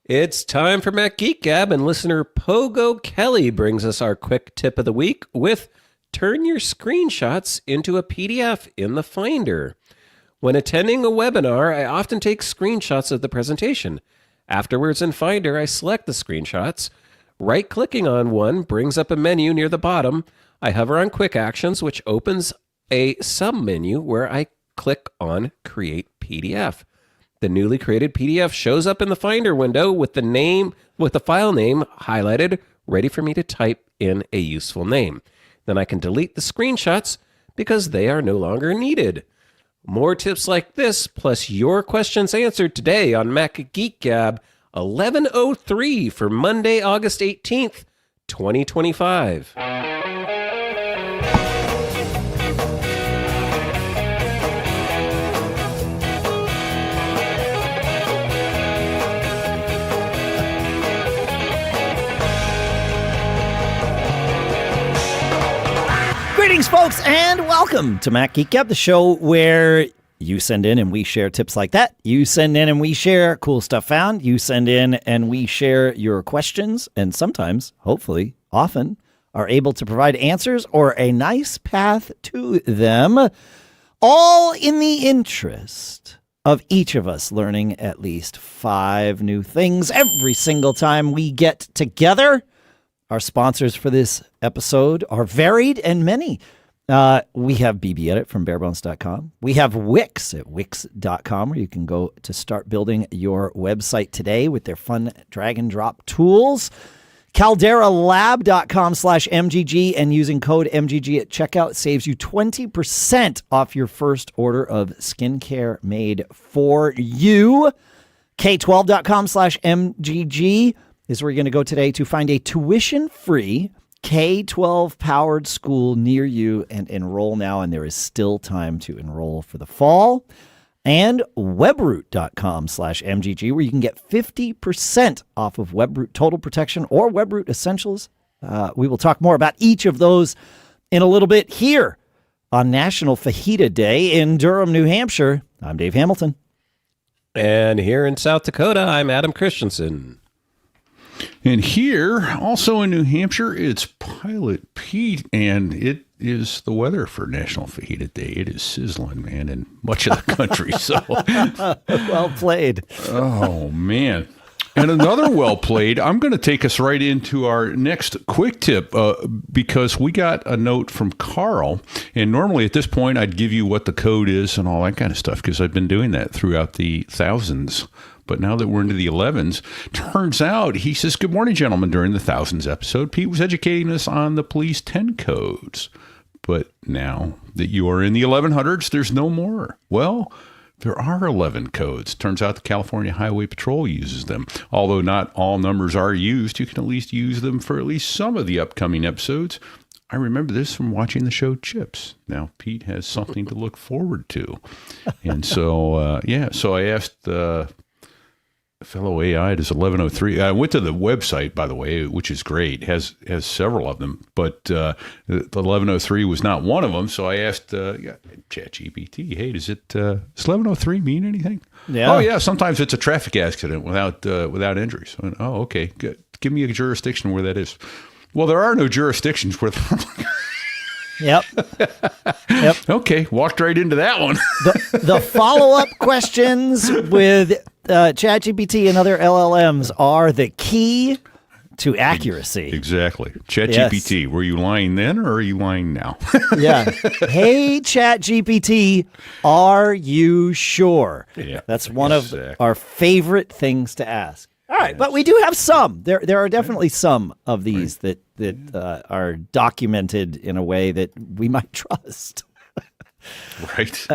It's time for Mac Geek Gab, and listener Pogo Kelly brings us our quick tip of the week with turn your screenshots into a PDF in the Finder. When attending a webinar, I often take screenshots of the presentation. Afterwards in Finder, I select the screenshots. Right-clicking on one brings up a menu near the bottom. I hover on Quick Actions, which opens a sub-menu where I click on Create PDF. The newly created PDF shows up in the Finder window with the file name highlighted, ready for me to type in a useful name. Then I can delete the screenshots because they are no longer needed. More tips like this, plus your questions answered today on Mac Geek Gab 1103 for Monday, August 18th, 2025. Greetings, folks, and welcome to Mac Geek Gab, the show where you send in and we share tips like that. You send in and we share cool stuff found. You send in and we share your questions, and sometimes, hopefully, often, are able to provide answers or a nice path to them, all in the interest of each of us learning at least 5 new things every single time we get together. Our sponsors for this episode are varied and many. We have BBEdit from barebones.com. We have Wix at wix.com, where you can go to start building your website today with their fun drag and drop tools. CalderaLab.com/MGG, and using code MGG at checkout saves you 20% off your first order of skincare made for you. K12.com/MGG is where you're going to go today to find a tuition-free K-12-powered school near you and enroll now, and there is still time to enroll for the fall. And webroot.com/MGG, where you can get 50% off of Webroot Total Protection or Webroot Essentials. We will talk more about each of those in a little bit here on National Fajita Day in Durham, New Hampshire. I'm Dave Hamilton. And here in South Dakota, I'm Adam Christensen. And here, also in New Hampshire, it's Pilot Pete, and it is the weather for National Fajita Day. It is sizzling, man, in much of the country. So, well played. Oh, man. And another well played, I'm going to take us right into our next quick tip because we got a note from Karl. And normally at this point, I'd give you what the code is and all that kind of stuff because I've been doing that throughout the thousands. But now that we're into the 11s, turns out, he says, good morning, gentlemen. During the thousands episode, Pete was educating us on the police 10 codes. But now that you are in the 1100s, there's no more. Well, there are 11 codes. Turns out the California Highway Patrol uses them. Although not all numbers are used, you can at least use them for at least some of the upcoming episodes. I remember this from watching the show Chips. Now, Pete has something to look forward to. And so, so I asked... fellow AI does 1103. I went to the website, by the way, which is great. Has several of them, but the 1103 was not one of them. So I asked ChatGPT, "Hey, does 1103 mean anything?" Yeah. Oh yeah. Sometimes it's a traffic accident without injuries. I went, oh, okay. Good. Give me a jurisdiction where that is. Well, there are no jurisdictions where. Yep. Okay, walked right into that one. The follow-up questions with ChatGPT and other LLMs are the key to accuracy. Exactly. ChatGPT, yes. Were you lying then or are you lying now? Yeah. Hey, ChatGPT, are you sure? Yeah, that's one of our favorite things to ask. All right, but we do have some. There are definitely some of these that are documented in a way that we might trust. Right.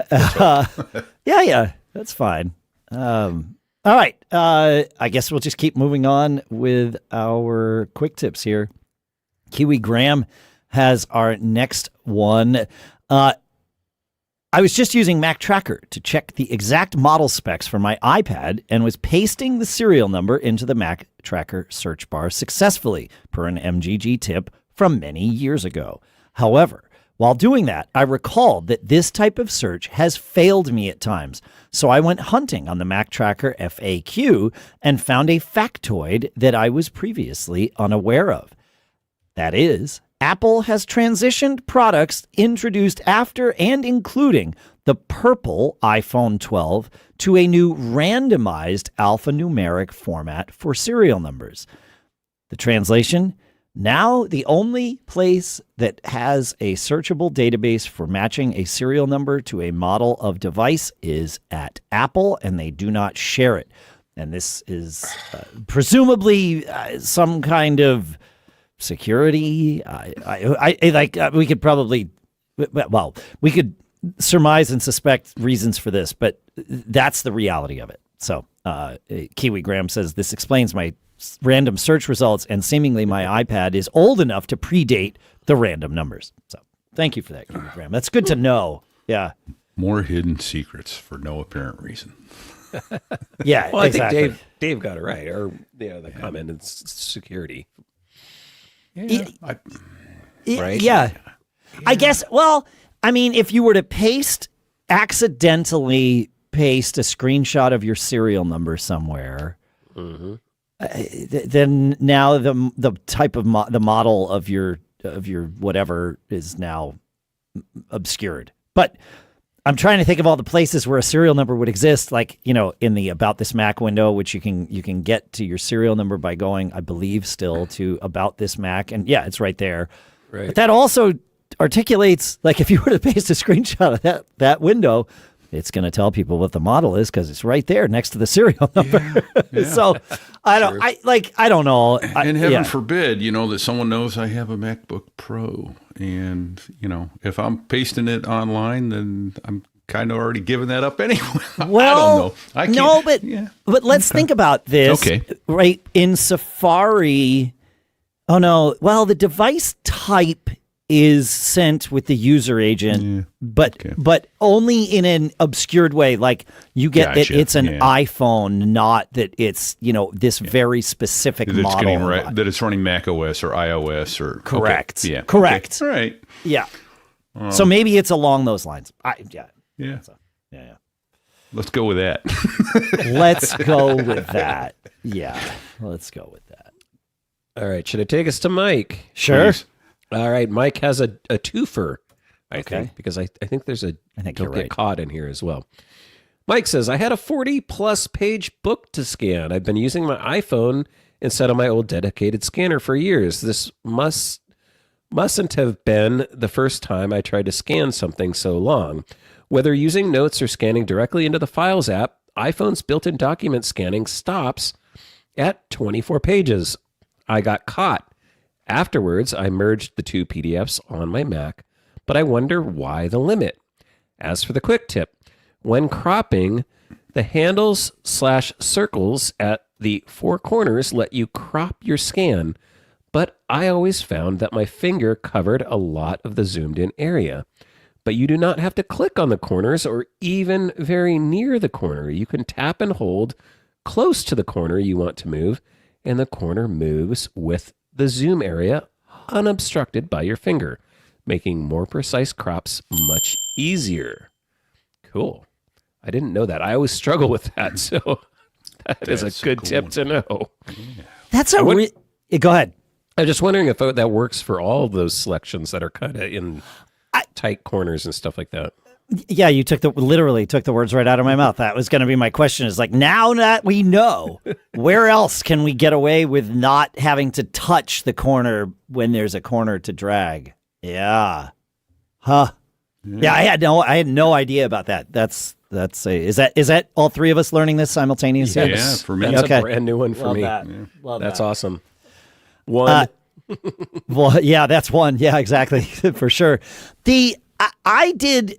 Yeah, that's fine. All right, I guess we'll just keep moving on with our quick tips here. Kiwi Graham has our next one. I was just using Mac Tracker to check the exact model specs for my iPad and was pasting the serial number into the Mac Tracker search bar successfully, per an MGG tip from many years ago. However, While doing that, I recalled that this type of search has failed me at times. So I went hunting on the Mac Tracker FAQ and found a factoid that I was previously unaware of. That is, Apple has transitioned products introduced after and including the purple iPhone 12 to a new randomized alphanumeric format for serial numbers. The translation: now the only place that has a searchable database for matching a serial number to a model of device is at Apple, and they do not share it. And this is presumably some kind of security. We could probably, well, we could surmise and suspect reasons for this, but that's the reality of it. So Kiwi Graham says, this explains my random search results, and seemingly my iPad is old enough to predate the random numbers. So thank you for that, Kiwi Graham. That's good to know. Yeah. More hidden secrets for no apparent reason. Yeah, well, I exactly. think Dave got it right, or the comment is security. Yeah. Right? Yeah. I guess, well, I mean, if you were to accidentally paste a screenshot of your serial number somewhere, then now the type of the model of your whatever is now obscured. But I'm trying to think of all the places where a serial number would exist, like, in the About This Mac window, which you can get to your serial number by going, I believe, still to About This Mac, and yeah, it's right there. Right. But that also articulates, like, if you were to paste a screenshot of that window, it's going to tell people what the model is because it's right there next to the serial number. Yeah. So I don't know. And heaven forbid, that someone knows I have a MacBook Pro, and if I'm pasting it online, then I'm kind of already giving that up anyway. Well, I don't know. But let's think about this. Okay. Right in Safari. Oh no. Well, the device type is sent with the user agent, but only in an obscured way. Like you get that it's an iPhone, not that it's this very specific model. That it's running Mac OS or iOS or correct. Okay. Yeah, correct. Okay. All right. Yeah. So maybe it's along those lines. Yeah. So, yeah. Let's go with that. Let's go with that. Yeah. Let's go with that. All right. Should I take us to Mike? Sure. Please. All right, Mike has a twofer, I think, because I think there's a don't get caught in here as well. Mike says, I had a 40-plus page book to scan. I've been using my iPhone instead of my old dedicated scanner for years. This mustn't have been the first time I tried to scan something so long. Whether using notes or scanning directly into the Files app, iPhone's built-in document scanning stops at 24 pages. I got caught. Afterwards, I merged the two PDFs on my Mac, but I wonder why the limit. As for the quick tip, when cropping, the handles/circles at the four corners let you crop your scan, but I always found that my finger covered a lot of the zoomed in area. But you do not have to click on the corners or even very near the corner. You can tap and hold close to the corner you want to move, and the corner moves with the zoom area unobstructed by your finger, making more precise crops much easier. Cool. I didn't know that. I always struggle with that, so that's a good tip to know. That's go ahead. I'm just wondering if that works for all those selections that are kind of in tight corners and stuff like that. Yeah, you literally took the words right out of my mouth. That was going to be my question. Is like, now that we know, where else can we get away with not having to touch the corner when there's a corner to drag? Yeah. Huh. Yeah, I had no idea about that. Is that all three of us learning this simultaneously? Yeah, for me. That's a brand new one for me. Love that's that. awesome. One. Well, yeah, that's one. Yeah, exactly. For sure. I did.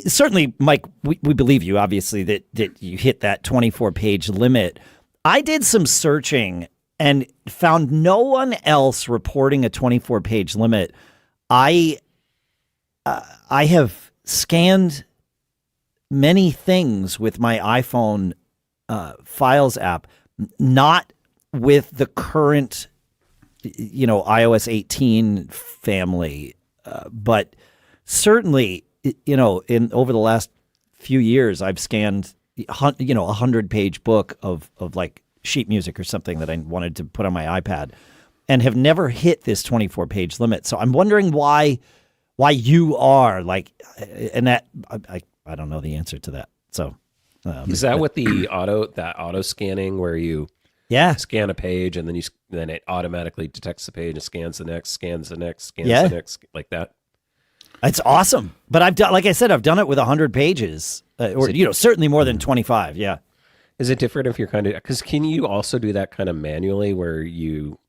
Certainly, Mike, we believe you, obviously, that you hit that 24-page limit. I did some searching and found no one else reporting a 24-page limit. I have scanned many things with my iPhone Files app, not with the current, iOS 18 family, but certainly, in over the last few years, I've scanned, a 100-page book of like sheet music or something that I wanted to put on my iPad, and have never hit this 24-page limit. So I'm wondering why you are like, and that I don't know the answer to that. So is that what the auto scanning where you scan a page and then it automatically detects the page and scans the next, the next, like that? It's awesome. But I've done it with 100 pages, or certainly more than 25. Yeah. Is it different if you're because can you also do that kind of manually where you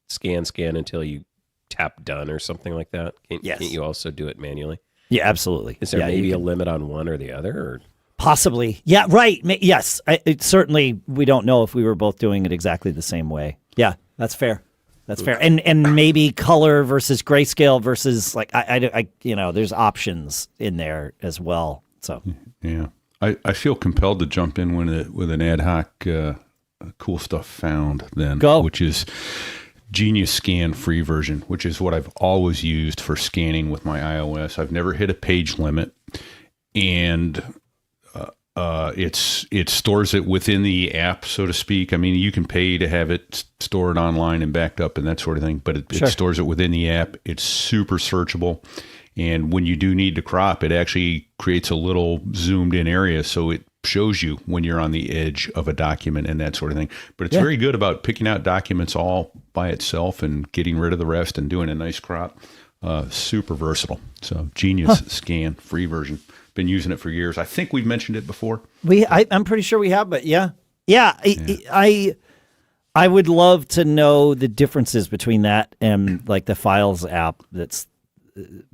scan until you tap done or something like that? Yes. Can't you also do it manually? Yeah, absolutely. Is there maybe a limit on one or the other? Or? Possibly. Yeah, right. Yes. Certainly, we don't know if we were both doing it exactly the same way. Yeah, that's fair. That's fair. And maybe color versus grayscale versus like, there's options in there as well. So yeah. I feel compelled to jump in with an ad hoc cool stuff found then, which is Genius Scan free version, which is what I've always used for scanning with my iOS. I've never hit a page limit, and it stores it within the app, so to speak. I mean, you can pay to have it stored online and backed up and that sort of thing, but it stores it within the app. It's super searchable. And when you do need to crop, it actually creates a little zoomed in area. So it shows you when you're on the edge of a document and that sort of thing. But it's very good about picking out documents all by itself and getting rid of the rest and doing a nice crop. Super versatile. So Genius Scan, free version. Been using it for years. I think we've mentioned it before. I'm pretty sure we have, but yeah. I would love to know the differences between that and like the Files app. That's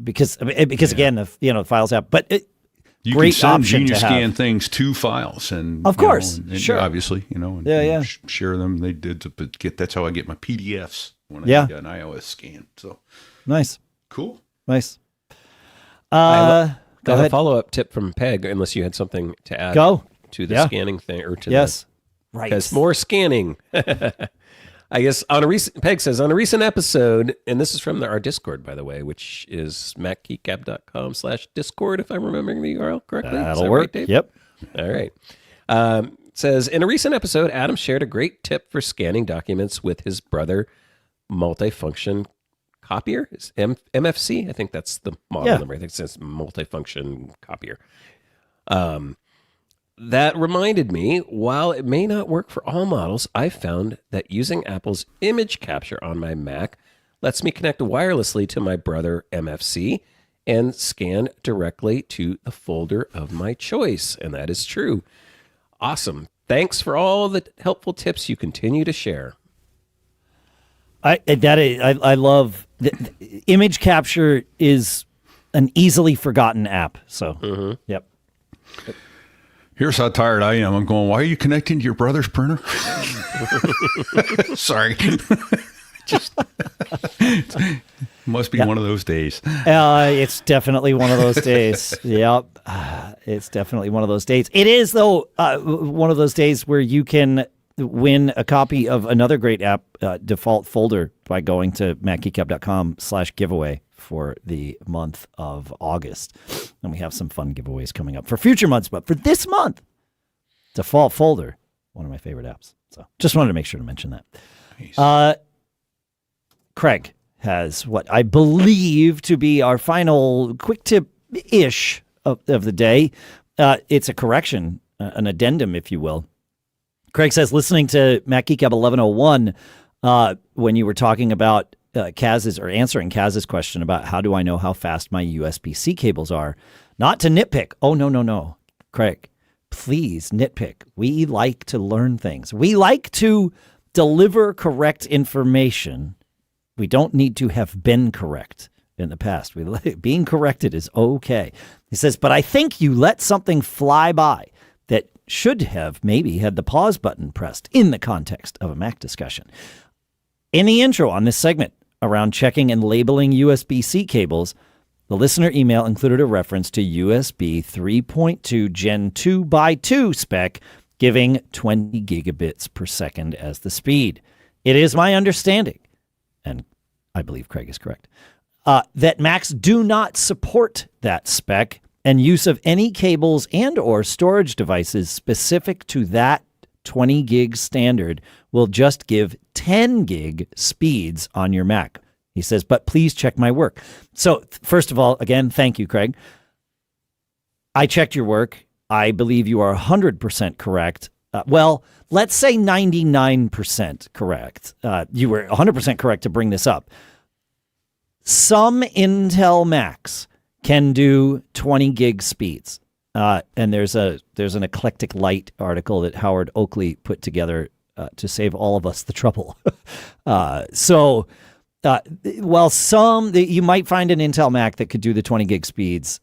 because again, the Files app, but you great can send option Genius to have. Scan things to Files, and of course, sure, obviously, and share them. They did, but that's how I get my PDFs when I get an iOS scan. So nice, cool, nice. Got a follow-up tip from Peg, unless you had something to add to the scanning thing or to right, because more scanning. I guess Peg says on a recent episode, and this is from our Discord, by the way, which is macgeekgab.com/Discord, if I'm remembering the URL correctly. That'll work. Right, Dave? Yep. All right. Says in a recent episode, Adam shared a great tip for scanning documents with his brother multifunction copier. Is MFC? I think that's the model number. I think it says multifunction copier. That reminded me, while it may not work for all models, I found that using Apple's image capture on my Mac lets me connect wirelessly to my brother MFC and scan directly to the folder of my choice. And that is true. Awesome. Thanks for all the helpful tips you continue to share. I love the image capture is an easily forgotten app. So, yep. Here's how tired I am. I'm going, why are you connecting to your brother's printer? Sorry. Just must be one of those days. It's definitely one of those days. Yep. It's definitely one of those days. It is, though, one of those days where you can win a copy of another great app default folder by going to macgeekgab.com/giveaway for the month of August. And we have some fun giveaways coming up for future months, but for this month, default folder, one of my favorite apps. So just wanted to make sure to mention that. Nice. Craig has what I believe to be our final quick tip-ish of the day. It's a correction, an addendum, if you will. Craig says, listening to Mac Geek Gab 1101, when you were talking about answering Kaz's question about how do I know how fast my USB-C cables are, not to nitpick. Oh, no. Craig, please nitpick. We like to learn things. We like to deliver correct information. We don't need to have been correct in the past. Being corrected is okay. He says, but I think you let something fly by that should have maybe had the pause button pressed in the context of a Mac discussion. In the intro on this segment around checking and labeling USB-C cables, the listener email included a reference to USB 3.2 Gen 2x2 spec, giving 20 gigabits per second as the speed. It is my understanding, and I believe Craig is correct, that Macs do not support that spec, and use of any cables and or storage devices specific to that 20 gig standard will just give 10 gig speeds on your Mac. He says, but please check my work. So first of all, again, thank you, Craig. I checked your work. I believe you are 100% correct. Well, let's say 99% correct. You were 100% correct to bring this up. Some Intel Macs can do 20 gig speeds. And there's an Eclectic Light article that Howard Oakley put together to save all of us the trouble. You might find an Intel Mac that could do the 20 gig speeds.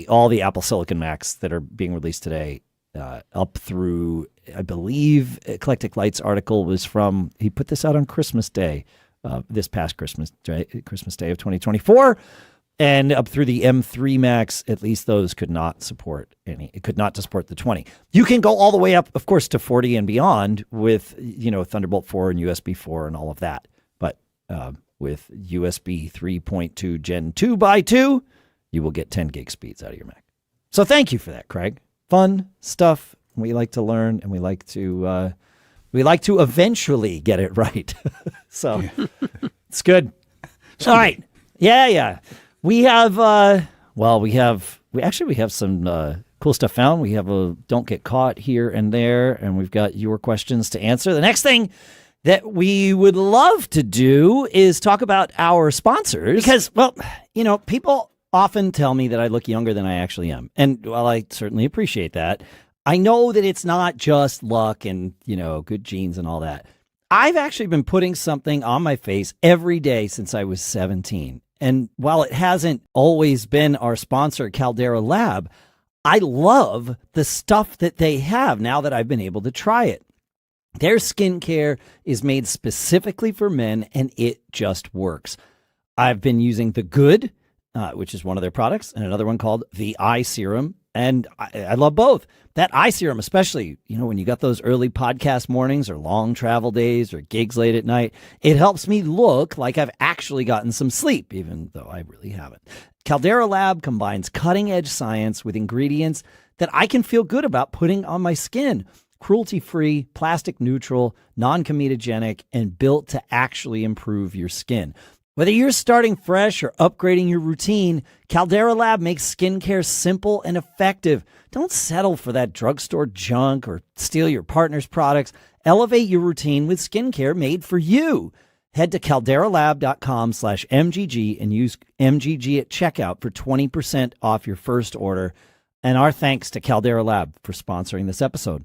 All the Apple Silicon Macs that are being released today, up through, I believe, Eclectic Light's article was from, he put this out on Christmas Day, this past Christmas Day of 2024. And up through the M3 Macs, at least those could not support it could not support the 20. You can go all the way up, of course, to 40 and beyond with, Thunderbolt 4 and USB 4 and all of that. But with USB 3.2 Gen 2x2, you will get 10 gig speeds out of your Mac. So thank you for that, Craig. Fun stuff. We like to learn, and we like to eventually get it right. So it's good. All right. Yeah. We have some cool stuff found. We have a don't get caught here and there, and we've got your questions to answer. The next thing that we would love to do is talk about our sponsors, because, people often tell me that I look younger than I actually am. And while I certainly appreciate that, I know that it's not just luck and, good genes and all that. I've actually been putting something on my face every day since I was 17. And while it hasn't always been our sponsor, Caldera Lab, I love the stuff that they have now that I've been able to try it. Their skincare is made specifically for men, and it just works. I've been using The Good, which is one of their products, and another one called the Eye Serum, and I love both. That eye serum, especially, when you got those early podcast mornings or long travel days or gigs late at night, it helps me look like I've actually gotten some sleep, even though I really haven't. Caldera Lab combines cutting-edge science with ingredients that I can feel good about putting on my skin. Cruelty-free, plastic-neutral, non-comedogenic, and built to actually improve your skin. Whether you're starting fresh or upgrading your routine, Caldera Lab makes skincare simple and effective. Don't settle for that drugstore junk or steal your partner's products. Elevate your routine with skincare made for you. Head to calderalab.com/MGG and use MGG at checkout for 20% off your first order. And our thanks to Caldera Lab for sponsoring this episode.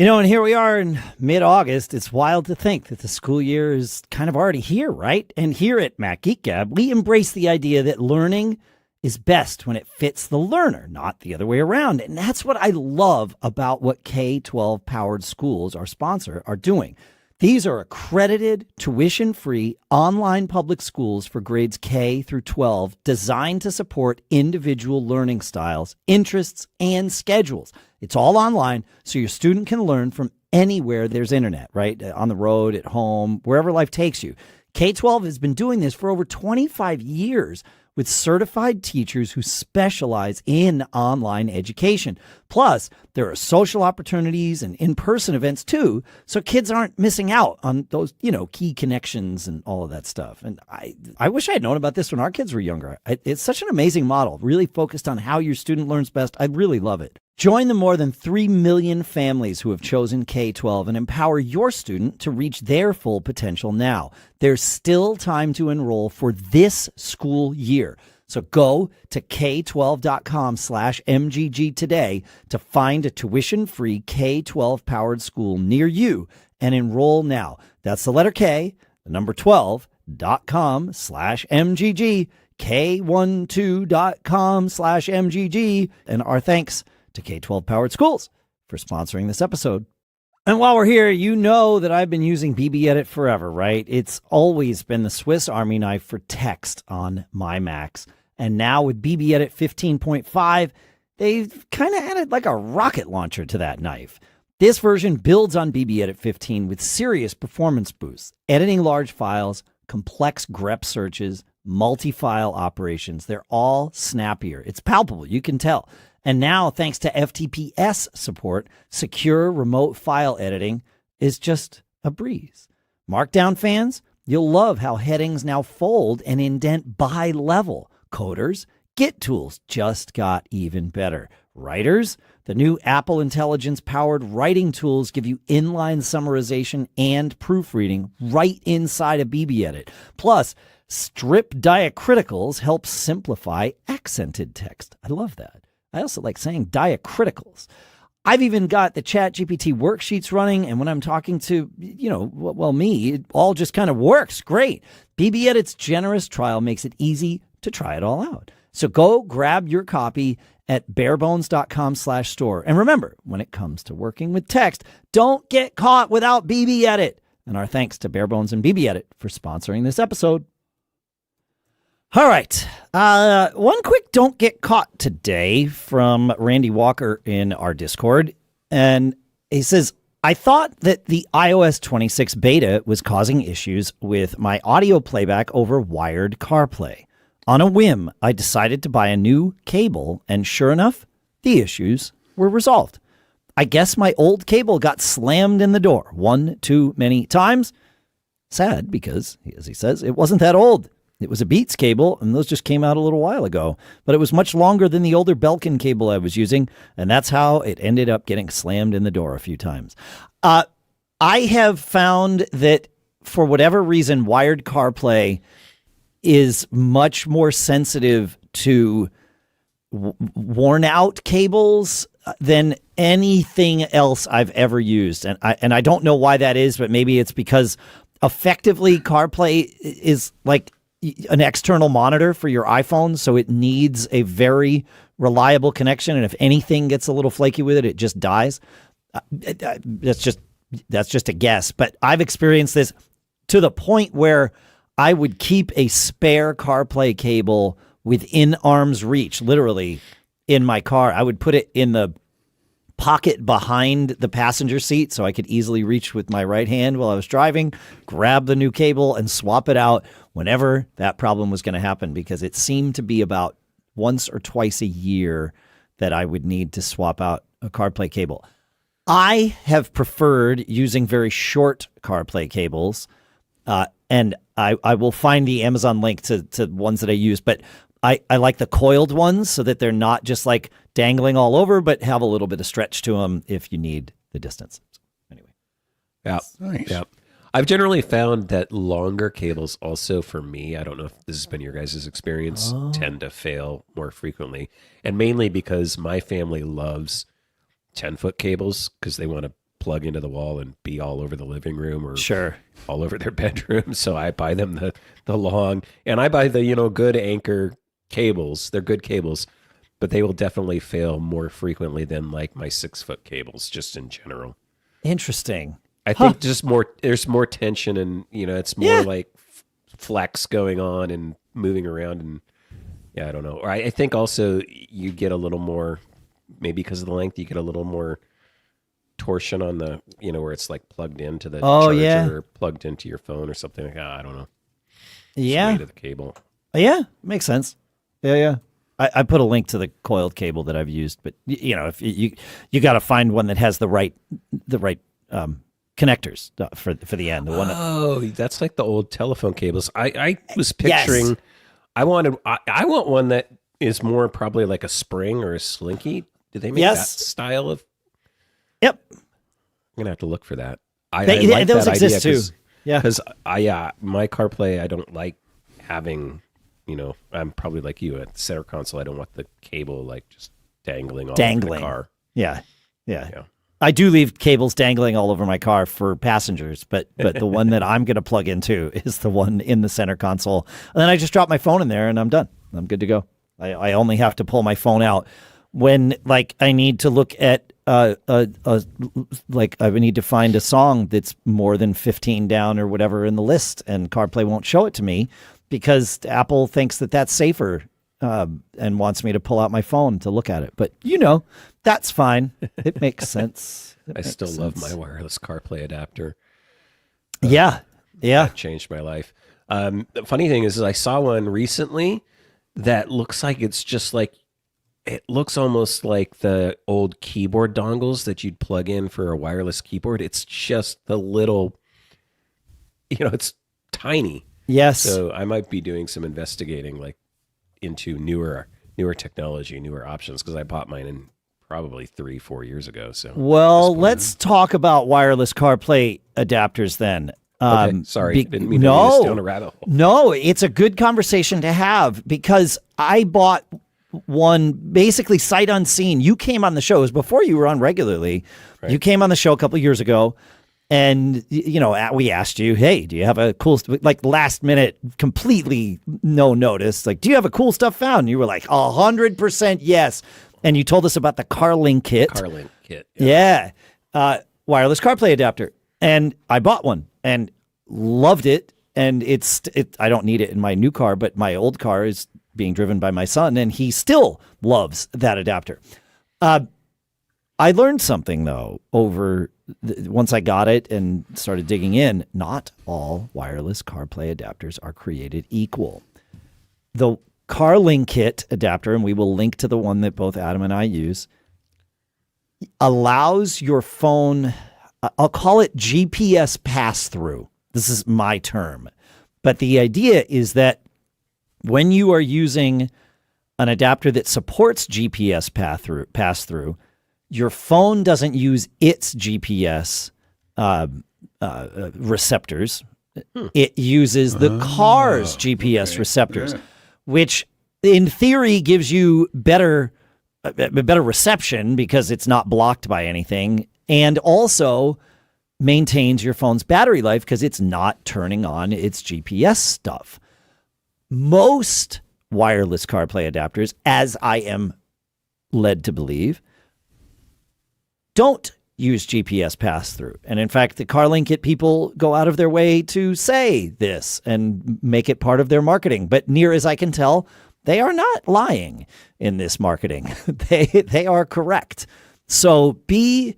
And here we are in mid-August. It's wild to think that the school year is kind of already here, right? And here at Mac Geek Gab, we embrace the idea that learning is best when it fits the learner, not the other way around. And that's what I love about what K-12 Powered Schools, our sponsor, are doing. These are accredited, tuition-free, online public schools for grades K through 12 designed to support individual learning styles, interests, and schedules. It's all online, so your student can learn from anywhere there's internet, right? On the road, at home, wherever life takes you. K-12 has been doing this for over 25 years with certified teachers who specialize in online education. Plus, there are social opportunities and in-person events too, so kids aren't missing out on those, key connections and all of that stuff. And I wish I had known about this when our kids were younger. It's such an amazing model, really focused on how your student learns best. I really love it. Join the more than 3 million families who have chosen K-12 and empower your student to reach their full potential now. There's still time to enroll for this school year. So go to k12.com/MGG today to find a tuition-free K-12 powered school near you and enroll now. That's the letter K, the number 12.com/MGG, k12.com/MGG, and our thanks to K-12 Powered Schools for sponsoring this episode. And while we're here, you know that I've been using BBEdit forever, right? It's always been the Swiss Army knife for text on my Macs. And now with BBEdit 15.5, they've kind of added like a rocket launcher to that knife. This version builds on BBEdit 15 with serious performance boosts, editing large files, complex grep searches, multi-file operations. They're all snappier. It's palpable. You can tell. And now, thanks to FTPS support, secure remote file editing is just a breeze. Markdown fans, you'll love how headings now fold and indent by level. Coders, Git tools just got even better. Writers, the new Apple Intelligence-powered writing tools give you inline summarization and proofreading right inside of BBEdit. Plus, strip diacriticals help simplify accented text. I love that. I also like saying diacriticals. I've even got the ChatGPT worksheets running, and when I'm talking to, me, it all just kind of works great. BBEdit's generous trial makes it easy to try it all out. So go grab your copy at barebones.com/store. And remember, when it comes to working with text, don't get caught without BBEdit. And our thanks to Barebones and BBEdit for sponsoring this episode. All right. One quick don't get caught today from Randy Walker in our Discord. And he says, I thought that the iOS 26 beta was causing issues with my audio playback over wired CarPlay. On a whim, I decided to buy a new cable, and sure enough, the issues were resolved. I guess my old cable got slammed in the door one too many times. Sad because, as he says, it wasn't that old. It was a Beats cable, and those just came out a little while ago. But it was much longer than the older Belkin cable I was using, and that's how it ended up getting slammed in the door a few times. I have found that, for whatever reason, wired CarPlay is much more sensitive to worn-out cables than anything else I've ever used. And I don't know why that is, but maybe it's because effectively CarPlay is like an external monitor for your iPhone, so it needs a very reliable connection, and if anything gets a little flaky with it, it just dies. That's just a guess, but I've experienced this to the point where I would keep a spare CarPlay cable within arm's reach, literally, in my car. I would put it in the pocket behind the passenger seat so I could easily reach with my right hand while I was driving, grab the new cable, and swap it out whenever that problem was going to happen, because it seemed to be about once or twice a year that I would need to swap out a CarPlay cable. I have preferred using very short CarPlay cables, and I will find the Amazon link to ones that I use, but I like the coiled ones so that they're not just like dangling all over, but have a little bit of stretch to them if you need the distance. So, anyway. Yeah. Nice. Yeah. I've generally found that longer cables also, for me, I don't know if this has been your guys' experience, tend to fail more frequently. And mainly because my family loves 10-foot cables because they want to plug into the wall and be all over the living room or all over their bedroom. So I buy them the long, and I buy the, good Anchor cables. They're good cables, but they will definitely fail more frequently than like my 6-foot cables, just in general. Interesting. I think just there's more tension, and it's more like flex going on and moving around, and I don't know. Or I think also you get a little more, maybe because of the length, you get a little more torsion on the, where it's like plugged into the charger or plugged into your phone or something like that. I don't know. Yeah. Weight of the cable. Yeah, makes sense. Yeah. I put a link to the coiled cable that I've used, but if you got to find one that has the right connectors for the end. That's like the old telephone cables. I was picturing. Yes. I want one that is more probably like a spring or a slinky. Do they make that style of? Yep. I'm gonna have to look for that. Those exist too. Yeah. Because my CarPlay, I don't like having. I'm probably like you at the center console. I don't want the cable like just dangling all over the car. Yeah. I do leave cables dangling all over my car for passengers, but the one that I'm going to plug into is the one in the center console. And then I just drop my phone in there and I'm done. I'm good to go. I only have to pull my phone out when I need to look at I need to find a song that's more than 15 down or whatever in the list, and CarPlay won't show it to me because Apple thinks that that's safer and wants me to pull out my phone to look at it. But that's fine. It makes sense. I still love my wireless CarPlay adapter. Yeah. That changed my life. The funny thing is I saw one recently that looks like it's just like, it looks almost like the old keyboard dongles that you'd plug in for a wireless keyboard. It's just the little, it's tiny. Yes. So I might be doing some investigating like into newer technology, newer options, because I bought mine in probably 3-4 years ago. So let's talk about wireless CarPlay adapters then. Okay, sorry, didn't mean to lead us down a rabbit hole. No, it's a good conversation to have because I bought one basically sight unseen. You came on the show. It was before you were on regularly. Right. You came on the show a couple of years ago, and we asked you, hey, do you have a cool, like last minute, completely no notice, like, do you have a cool stuff found? And you were like 100% yes, and you told us about the CarLink-Kit. CarLink-Kit, yeah, wireless CarPlay adapter, and I bought one and loved it. And I don't need it in my new car, but my old car is being driven by my son, and he still loves that adapter. I learned something, though, once I got it and started digging in. Not all wireless CarPlay adapters are created equal. The CarLink-Kit adapter, and we will link to the one that both Adam and I use, allows your phone, I'll call it GPS pass-through. This is my term. But the idea is that when you are using an adapter that supports GPS pass-through, your phone doesn't use its GPS receptors. It uses the car's GPS receptors, which in theory gives you better reception because it's not blocked by anything, and also maintains your phone's battery life because it's not turning on its GPS stuff. Most wireless CarPlay adapters, as I am led to believe, don't use GPS pass-through. And in fact, the CarLink-Kit people go out of their way to say this and make it part of their marketing. But near as I can tell, they are not lying in this marketing. They are correct. So be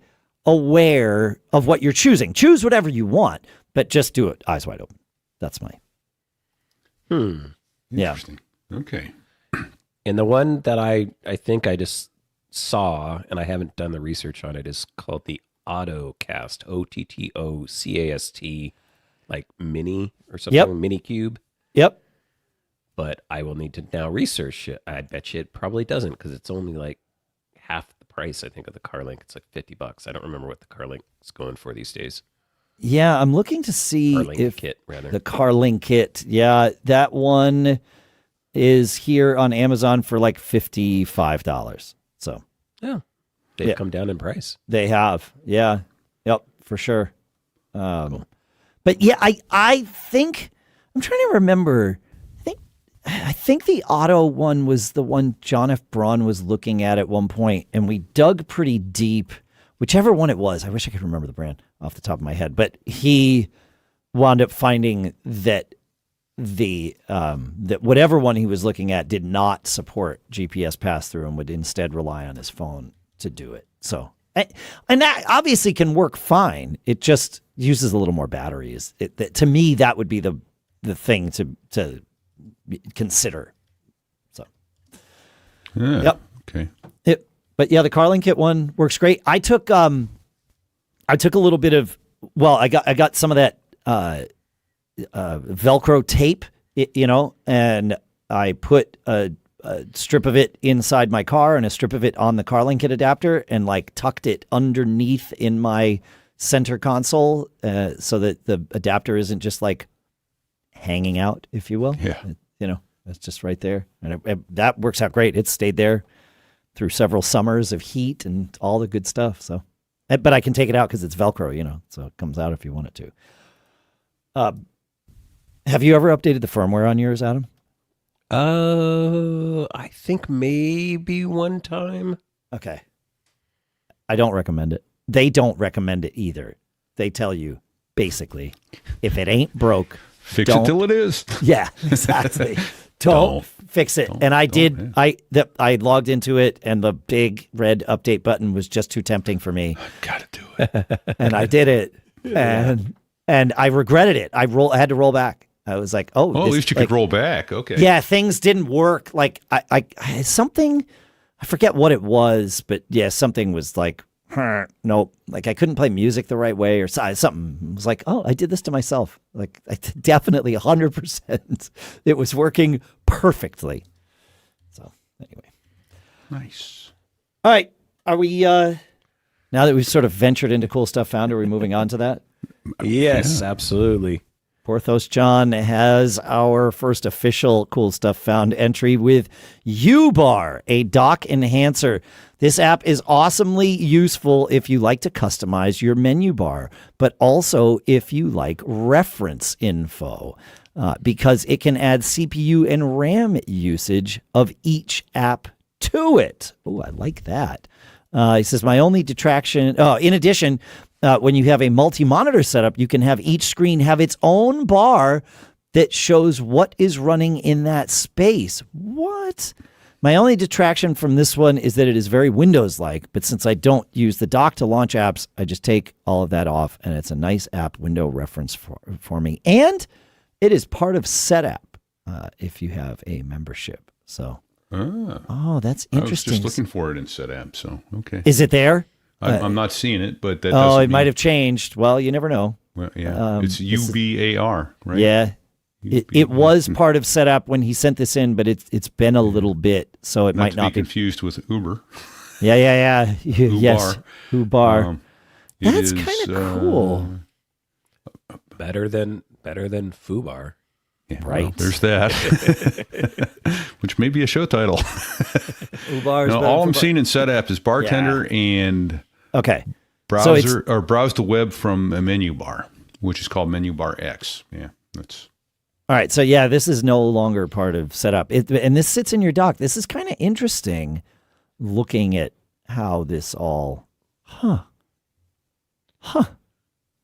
aware of what you're choosing. Choose whatever you want, but just do it eyes wide open. That's my... Interesting. Yeah. Okay. And the one that I think I just saw, and I haven't done the research on it, is called the Ottocast, OTTOCAST, like mini or something, Yep. Mini Cube. Yep. But I will need to now research it. I bet you it probably doesn't, because it's only like half the price, I think, of the CarLink. It's like $50. I don't remember what the CarLink is going for these days. Yeah, I'm looking to see if Kit, rather. the CarLink-Kit. Yeah, that one is here on Amazon for like $55. So yeah, they've come down in price. They have. Yeah. Yep, for sure. Cool. But yeah, I think I'm trying to remember. I think the Otto one was the one John F. Braun was looking at one point, and we dug pretty deep. Whichever one it was, I wish I could remember the brand off the top of my head, but he wound up finding that that whatever one he was looking at did not support GPS pass-through and would instead rely on his phone to do it. So, and that obviously can work fine. It just uses a little more batteries. To me, that would be the thing to consider. So, yeah. Yep. Okay. But yeah, the CarLink-Kit one works great. I took a little bit of, I got some of that Velcro tape, and I put a strip of it inside my car and a strip of it on the CarLink-Kit adapter, and like tucked it underneath in my center console, so that the adapter isn't just like hanging out, if you will. Yeah. It's just right there, and that works out great. It stayed there through several summers of heat and all the good stuff. So, but I can take it out because it's Velcro, so it comes out if you want it to. Have you ever updated the firmware on yours, Adam? I think maybe one time. Okay. I don't recommend it. They don't recommend it either. They tell you, basically, if it ain't broke, fix it till it is. Yeah, exactly. Don't fix it. And I did. I logged into it, and the big red update button was just too tempting for me. Gotta do it. And I did it, and I regretted it. I had to roll back. I was like, oh, at least you could roll back. Okay. Yeah, things didn't work. Like I something, I forget what it was, but yeah, something was like, nope. Like I couldn't play music the right way or something. It was like, oh, I did this to myself. Like I definitely 100%. It was working perfectly. So anyway. Nice. All right. Are we, now that we've sort of ventured into cool stuff found, are we moving on to that? Yes, absolutely. PorthosJon has our first official cool stuff found entry with uBar, a dock enhancer. This app is awesomely useful if you like to customize your menu bar, but also if you like reference info, because it can add CPU and RAM usage of each app to it. Oh, I like that. He says, my only detraction, in addition, when you have a multi-monitor setup, you can have each screen have its own bar that shows what is running in that space. What? My only detraction from this one is that it is very Windows-like, but since I don't use the dock to launch apps, I just take all of that off, and it's a nice app window reference for me. And it is part of Setapp if you have a membership. So, that's interesting. I was just looking for it in Setapp, so okay. Is it there? I'm not seeing it, but that it might have changed. Well, you never know. Well, yeah, it's UBAR, right? Yeah. It was part of Setapp when he sent this in, but it's been a little bit, so it might not be confused with Uber. Yeah. uBar. Yes, uBar. That's kind of cool. Better than FooBar. Yeah, right. Well, there's that, which may be a show title. uBar. All I'm seeing in Setapp is bartender and browser or browse the web from a menu bar, which is called Menu Bar X. Yeah, that's. All right, so yeah, this is no longer part of Setapp, and this sits in your dock. This is kind of interesting, looking at how this all,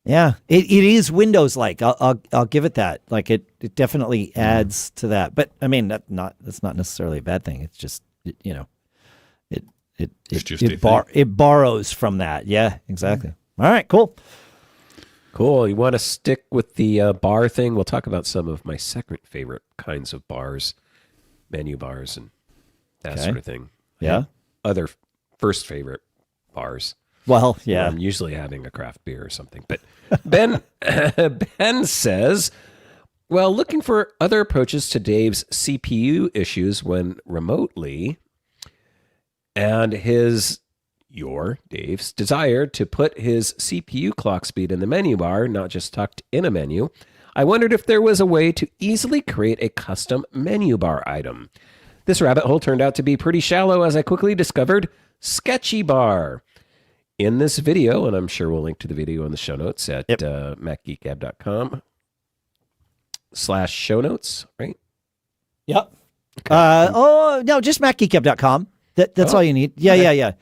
yeah, it is Windows-like. I'll give it that. Like it definitely adds to that. But I mean, that's not necessarily a bad thing. It's just it borrows from that. Yeah, exactly. All right, cool. Cool. You want to stick with the bar thing? We'll talk about some of my second favorite kinds of bars, menu bars, and that sort of thing. Yeah. Other first favorite bars. Well, yeah. I'm usually having a craft beer or something. But Ben says, well, looking for other approaches to Dave's CPU issues when remotely, and Dave's desire to put his CPU clock speed in the menu bar, not just tucked in a menu, I wondered if there was a way to easily create a custom menu bar item. This rabbit hole turned out to be pretty shallow, as I quickly discovered CSF-Genius. In this video, and I'm sure we'll link to the video in the show notes at macgeekgab.com/show notes, right? Yep. Okay. No, just macgeekgab.com. That's all you need. Yeah.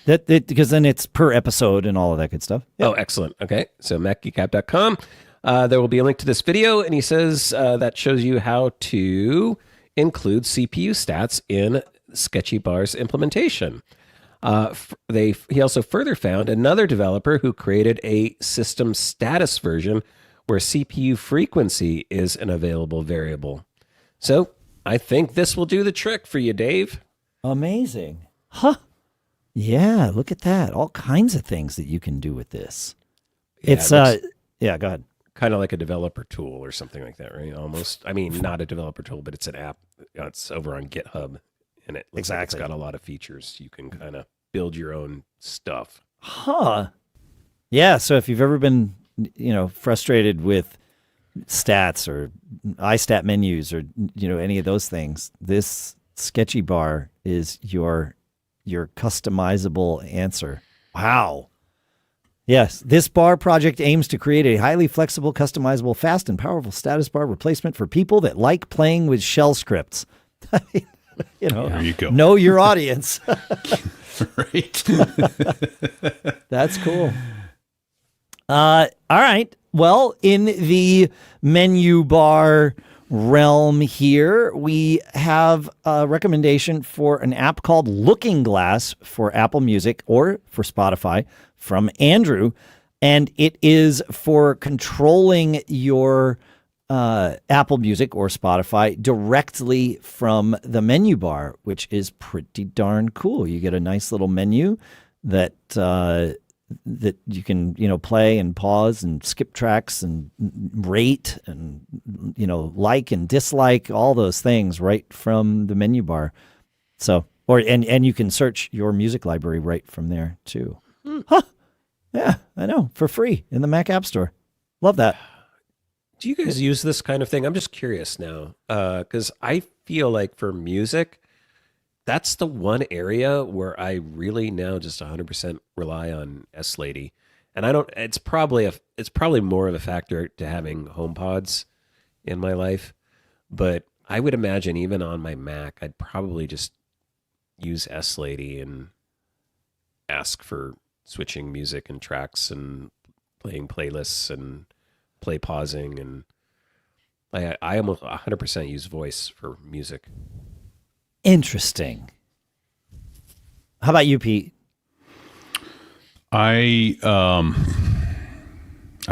Because then it's per episode and all of that good stuff. Yep. Oh, excellent. Okay. So macgeekgab.com. There will be a link to this video, and he says that shows you how to include CPU stats in Sketchybar's implementation. He also further found another developer who created a system status version where CPU frequency is an available variable. So I think this will do the trick for you, Dave. Amazing. Huh. Yeah, look at that. All kinds of things that you can do with this. Yeah, it's, go ahead. Kind of like a developer tool or something like that, right? Almost. I mean, not a developer tool, but it's an app. It's over on GitHub. And it looks like it's got a lot of features. You can kind of build your own stuff. Huh. Yeah, so if you've ever been, frustrated with stats or iStat menus or, any of those things, this Sketchybar is your customizable answer. Wow. Yes, this bar project aims to create a highly flexible, customizable, fast, and powerful status bar replacement for people that like playing with shell scripts. There you go. Know your audience. Right. That's cool. All right. Well, in the menu bar realm here, we have a recommendation for an app called Looking Glass for Apple Music or for Spotify from Andrew. And it is for controlling your Apple Music or Spotify directly from the menu bar, which is pretty darn cool. You get a nice little menu that that you can, play and pause and skip tracks and rate and, like and dislike, all those things right from the menu bar. So, and you can search your music library right from there too. Huh. Yeah, I know, for free in the Mac App Store. Love that. Do you guys use this kind of thing? I'm just curious now, because I feel like for music, that's the one area where I really now just 100% rely on S-Lady. And it's probably more of a factor to having HomePods in my life, but I would imagine even on my Mac, I'd probably just use S-Lady and ask for switching music and tracks and playing playlists and play pausing, and I almost 100% use voice for music. Interesting. How about you, Pete? I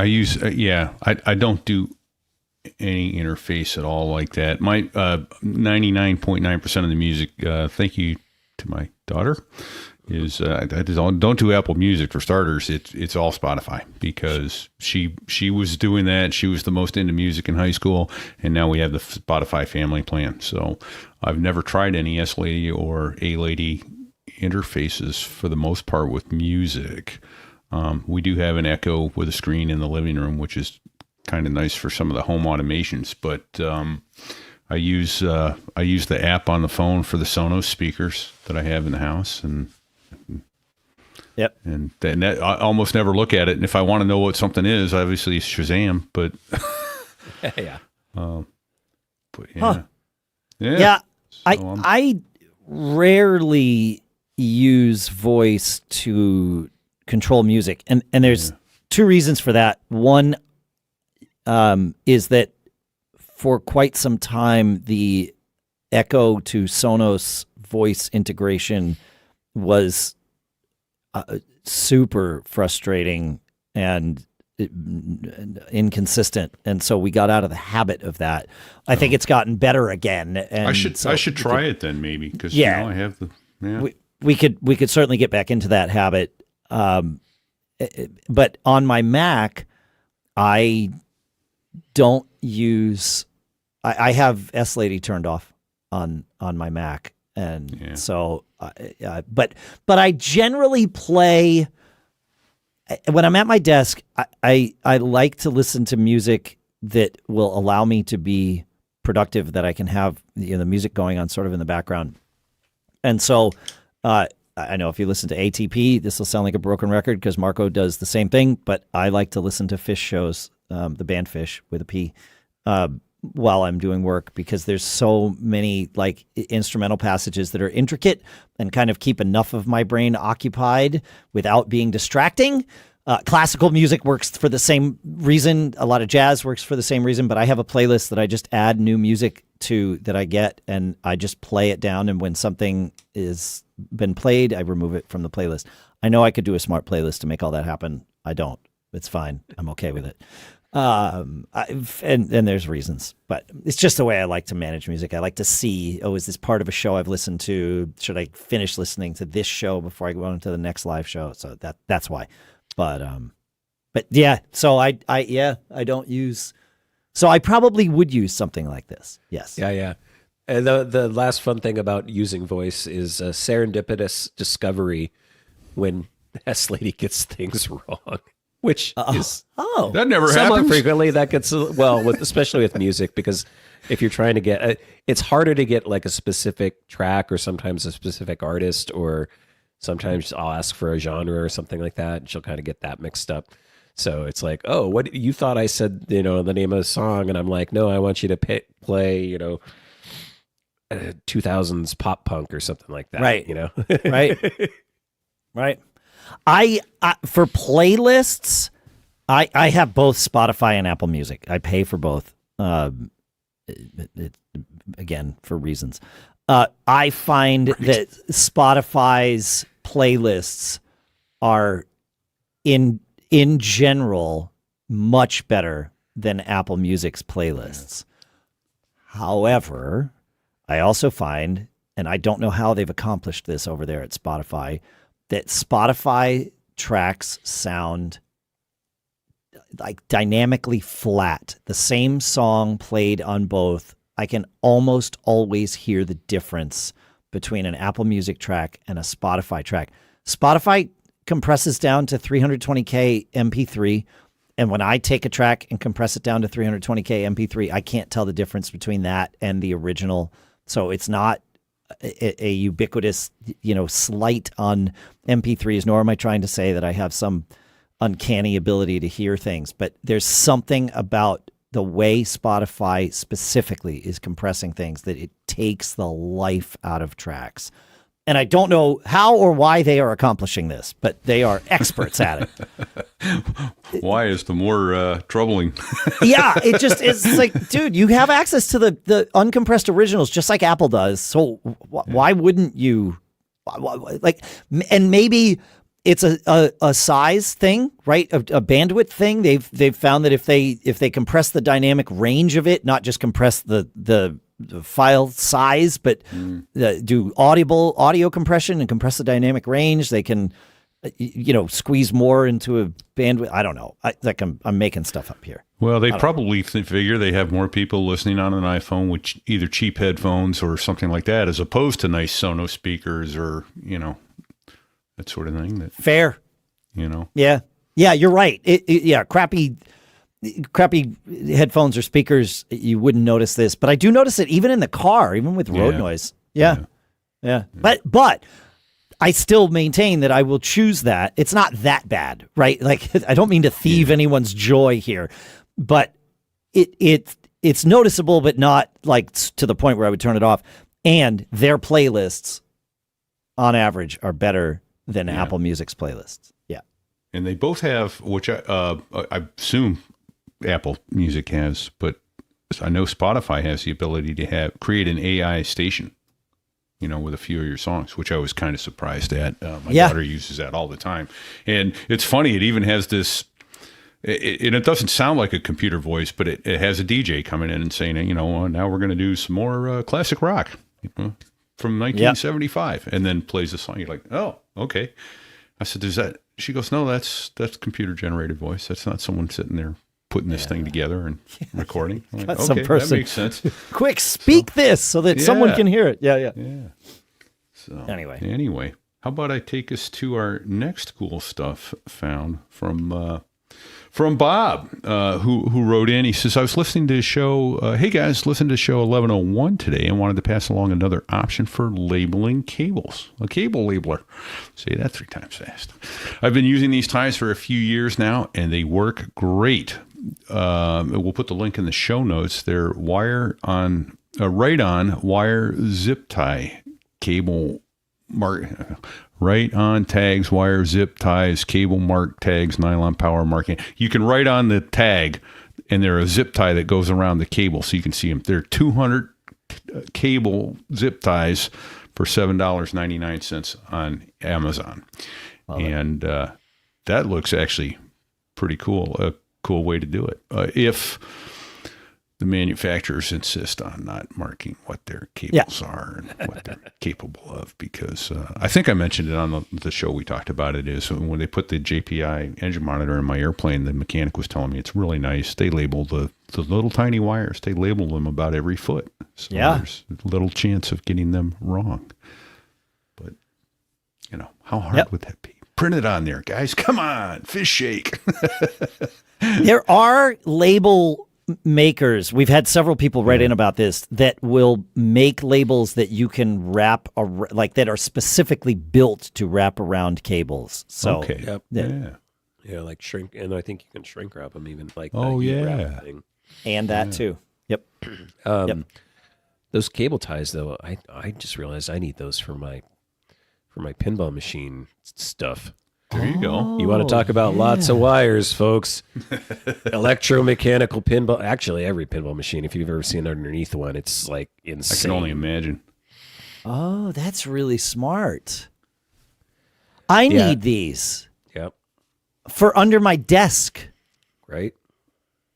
use I don't do any interface at all like that. My 99.9% of the music, thank you to my daughter, is I don't do Apple Music for starters. It's all Spotify, because she was doing that. She was the most into music in high school, and now we have the Spotify family plan. So I've never tried any S-Lady or A-Lady interfaces for the most part with music. We do have an Echo with a screen in the living room, which is kind of nice for some of the home automations, but I use the app on the phone for the Sonos speakers that I have in the house, and yep. And that, I almost never look at it. And if I want to know what something is, obviously it's Shazam. But yeah, but yeah, huh. Yeah. So, I rarely use voice to control music, and there's two reasons for that. One is that for quite some time, the Echo to Sonos voice integration was super frustrating and inconsistent, and so we got out of the habit of that. I think it's gotten better again. And I should try it then, maybe, because I have the we could certainly get back into that habit. But on my Mac, I don't use. I have S-Lady turned off on my Mac, and so. But I generally play when I'm at my desk. I like to listen to music that will allow me to be productive. That I can have the music going on sort of in the background, and so. I know if you listen to ATP, this will sound like a broken record because Marco does the same thing, but I like to listen to Fish shows, the band Fish with a P, while I'm doing work, because there's so many like instrumental passages that are intricate and kind of keep enough of my brain occupied without being distracting. Classical music works for the same reason. A lot of jazz works for the same reason, but I have a playlist that I just add new music to that I get, and I just play it down, and when something is been played, I remove it from the playlist. I know I could do a smart playlist to make all that happen. I don't. It's fine. I'm okay with it. And there's reasons, but it's just the way I like to manage music. I like to see, is this part of a show I've listened to? Should I finish listening to this show before I go on to the next live show? So that's why. But yeah, so I don't use. So I probably would use something like this. Yes. Yeah. And the last fun thing about using voice is a serendipitous discovery when S-Lady gets things wrong, which is that never somewhat happens. Frequently that gets especially with music, because if you're trying to get it's harder to get like a specific track or sometimes a specific artist, or sometimes I'll ask for a genre or something like that, and she'll kind of get that mixed up. So it's like, what you thought I said, the name of the song, and I'm like, no, I want you to play, 2000s pop punk or something like that. Right. Right. I for playlists, I have both Spotify and Apple Music. I pay for both. Again, for reasons. I find that Spotify's playlists are in general much better than Apple Music's playlists. However, I also find, and I don't know how they've accomplished this over there at Spotify, that Spotify tracks sound like dynamically flat. The same song played on both. I can almost always hear the difference between an Apple Music track and a Spotify track. Spotify compresses down to 320K MP3. And when I take a track and compress it down to 320K MP3, I can't tell the difference between that and the original. So it's not a ubiquitous, slight on MP3s, nor am I trying to say that I have some uncanny ability to hear things. But there's something about the way Spotify specifically is compressing things that it takes the life out of tracks. And I don't know how or why they are accomplishing this, but they are experts at it. Why is the more troubling? Yeah, it's like, dude, you have access to the uncompressed originals just like Apple does. So why wouldn't you? Like, and maybe it's a size thing, right? A bandwidth thing. They've found that if they compress the dynamic range of it, not just compress the file size, but do audio compression and compress the dynamic range, they can, squeeze more into a bandwidth. I don't know. I'm making stuff up here. Well, they probably figure they have more people listening on an iPhone with either cheap headphones or something like that, as opposed to nice Sonos speakers or, that sort of thing. Fair. Yeah. Yeah, you're right. Crappy headphones or speakers, you wouldn't notice this, but I do notice it even in the car, even with road noise. Yeah. But I still maintain that I will choose that. It's not that bad, right? Like, I don't mean to thieve anyone's joy here, but it's noticeable, but not like to the point where I would turn it off. And their playlists, on average, are better than Apple Music's playlists. Yeah, and they both have, which I assume Apple Music has, but I know Spotify has the ability to create an AI station, with a few of your songs, which I was kind of surprised at. My daughter uses that all the time. And it's funny, it even has this, it doesn't sound like a computer voice, but it has a DJ coming in and saying, now we're going to do some more classic rock from 1975, and then plays a song. You're like, oh, okay. I said, "Does that?" She goes, "No, that's computer generated voice. That's not someone sitting there putting this thing together and recording." I'm like, some person. That makes sense. Quick, speak this so that someone can hear it. Yeah. So anyway, how about I take us to our next cool stuff found from Bob, who wrote in. He says, I was listening to his show. Hey guys, listened to show 1101 today and wanted to pass along another option for labeling cables. A cable labeler. Say that 3 times fast. I've been using these ties for a few years now, and they work great. We'll put the link in the show notes. They're right-on wire zip tie cable mark. Right on tags, wire zip ties, cable mark tags, nylon power marking. You can write on the tag, and they're a zip tie that goes around the cable, so you can see them. They're 200 cable zip ties for $7.99 on Amazon. And that looks actually pretty cool. A cool way to do it. If the manufacturers insist on not marking what their cables are and what they're capable of, because I think I mentioned it on the show we talked about it, is when they put the JPI engine monitor in my airplane, the mechanic was telling me it's really nice. They label the little tiny wires. They label them about every foot. So there's little chance of getting them wrong. But, how hard would that be? Print it on there, guys. Come on, fish shake. There are label makers. We've had several people write in about this that will make labels that you can wrap, that are specifically built to wrap around cables. So, yeah, like shrink, and I think you can shrink wrap them even like wrap thing. And that too. Yep. Those cable ties, though, I just realized I need those for my pinball machine stuff. There you go. You want to talk about lots of wires, folks. Electromechanical pinball. Actually, every pinball machine, if you've ever seen underneath one, it's like insane. I can only imagine. Oh, that's really smart. I need these. Yep. For under my desk. Right.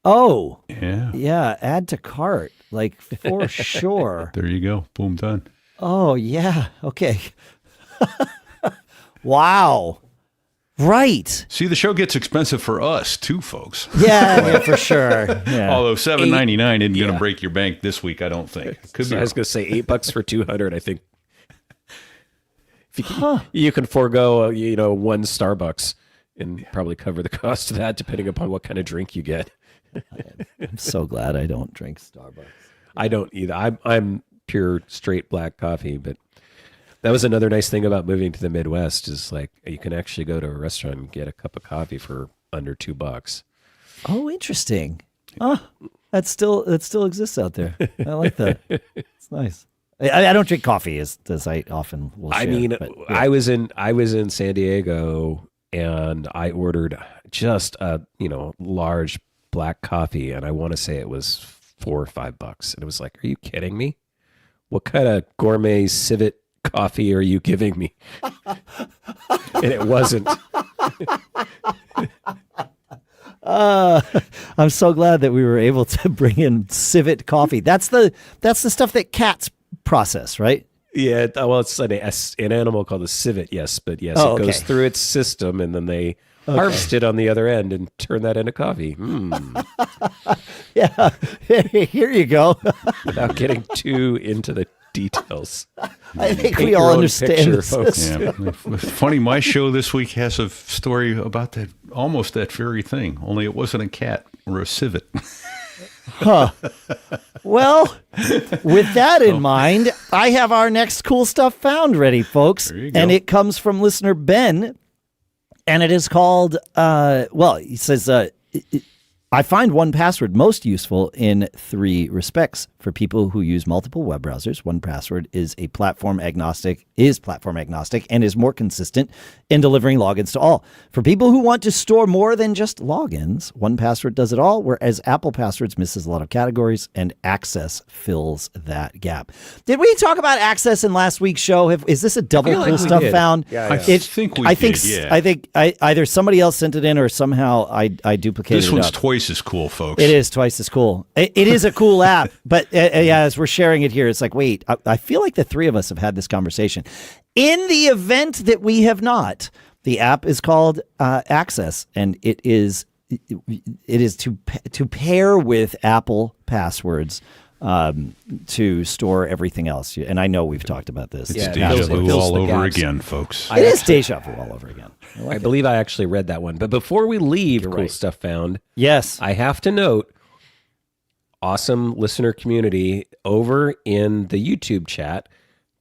Oh, Yeah. yeah. Add to cart, like for sure. There you go. Boom, done. Oh, yeah. Okay. Wow. Right. See, the show gets expensive for us too, folks. Yeah, for sure. Yeah. Although $7.99 isn't going to break your bank this week, I don't think. Could be I was going to say $8 for 200. I think if you can forego, one Starbucks and probably cover the cost of that, depending upon what kind of drink you get. I'm so glad I don't drink Starbucks. I don't either. I'm pure straight black coffee, but that was another nice thing about moving to the Midwest is like you can actually go to a restaurant and get a cup of coffee for under $2. Oh, interesting. Oh, that still exists out there. I like that. It's nice. I don't drink coffee as I often will share. I was in San Diego and I ordered just a large black coffee, and I want to say it was $4 or $5, and it was like, are you kidding me? What kind of gourmet civet coffee are you giving me? And it wasn't. I'm so glad that we were able to bring in civet coffee. That's the stuff that cats process, right? Yeah, well, it's an animal called a civet, yes, but yes, it goes through its system, and then they harvest it on the other end and turn that into coffee. Yeah, here you go. Without getting too into the details, I think we all understand this. folks. Yeah. Funny, my show this week has a story about almost that very thing, only it wasn't a cat or a civet. Huh. Well, with that in mind, I have our next cool stuff found ready, folks. There you go. And it comes from listener Ben. And it is called, he says, I find 1Password most useful in 3 respects. For people who use multiple web browsers, 1Password is platform agnostic, and is more consistent in delivering logins to all. For people who want to store more than just logins, 1Password does it all, whereas Apple Passwords misses a lot of categories, and Access fills that gap. Did we talk about Access in last week's show? Is this a double cool stuff found? Yeah. I think we did, yeah. I think either somebody else sent it in or somehow I duplicated it. This one's up. twice as cool, folks. It is twice as cool. It is a cool app, but as we're sharing it here, it's like, wait, I feel like the 3 of us have had this conversation. In the event that we have not, the app is called Access, and it is to pair with Apple Passwords to store everything else. And I know we've talked about this. It's deja vu all over again, folks. It is deja vu all over again. I believe I actually read that one. But before we leave Cool Stuff Found, yes, I have to note, awesome listener community over in the YouTube chat,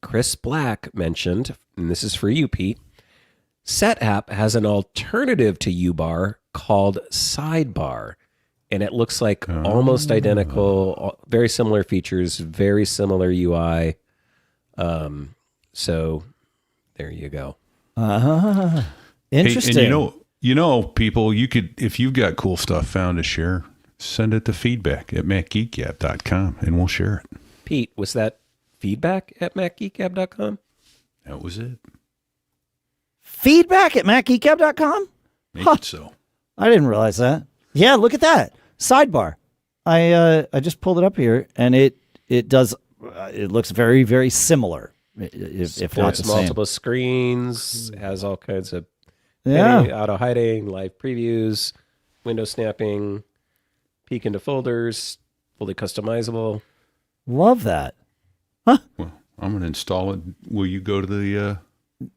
Chris Black mentioned, and this is for you, Pete, Setapp has an alternative to uBar called Sidebar. And it looks like almost identical, very similar features, very similar UI. So there you go. Interesting. Hey, and people, you could, if you've got cool stuff found to share, send it to feedback@macgeekgab.com and we'll share it. Pete, was that feedback@macgeekgab.com? That was it. Feedback@macgeekgab.com? Make it so. I didn't realize that. Yeah, look at that. Sidebar. I just pulled it up here, and it does. It looks very, very similar. If not the same. Multiple screens, has all kinds of auto hiding, live previews, window snapping, peek into folders, fully customizable. Love that. Well, I'm going to install it. Will you go to the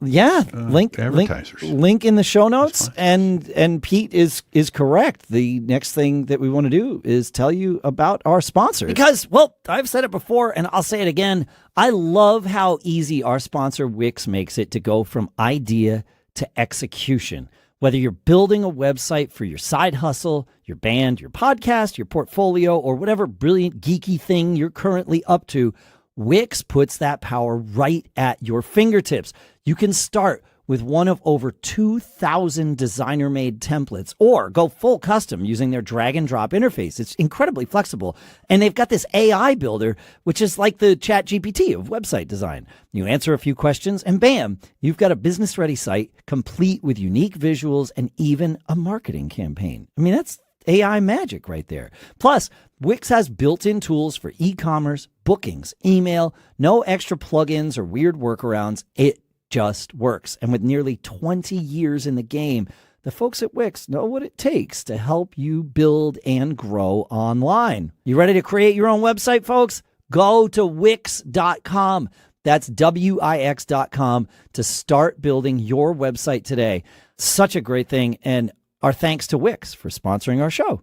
link in the show notes, and Pete is correct. The next thing that we want to do is tell you about our sponsors, because, well, I've said it before and I'll say it again, I love how easy our sponsor Wix makes it to go from idea to execution. Whether you're building a website for your side hustle, your band, your podcast, your portfolio, or whatever brilliant geeky thing you're currently up to, Wix puts that power right at your fingertips. You can start with one of over 2,000 designer-made templates, or go full custom using their drag-and-drop interface. It's incredibly flexible. And they've got this AI builder, which is like the ChatGPT of website design. You answer a few questions, and bam, you've got a business-ready site complete with unique visuals and even a marketing campaign. I mean, that's AI magic right there. Plus, Wix has built-in tools for e-commerce, bookings, email, no extra plugins or weird workarounds. It just works. And with nearly 20 years in the game, the folks at Wix know what it takes to help you build and grow online. You ready to create your own website, folks? Go to Wix.com. That's Wix.com to start building your website today. Such a great thing. And our thanks to Wix for sponsoring our show.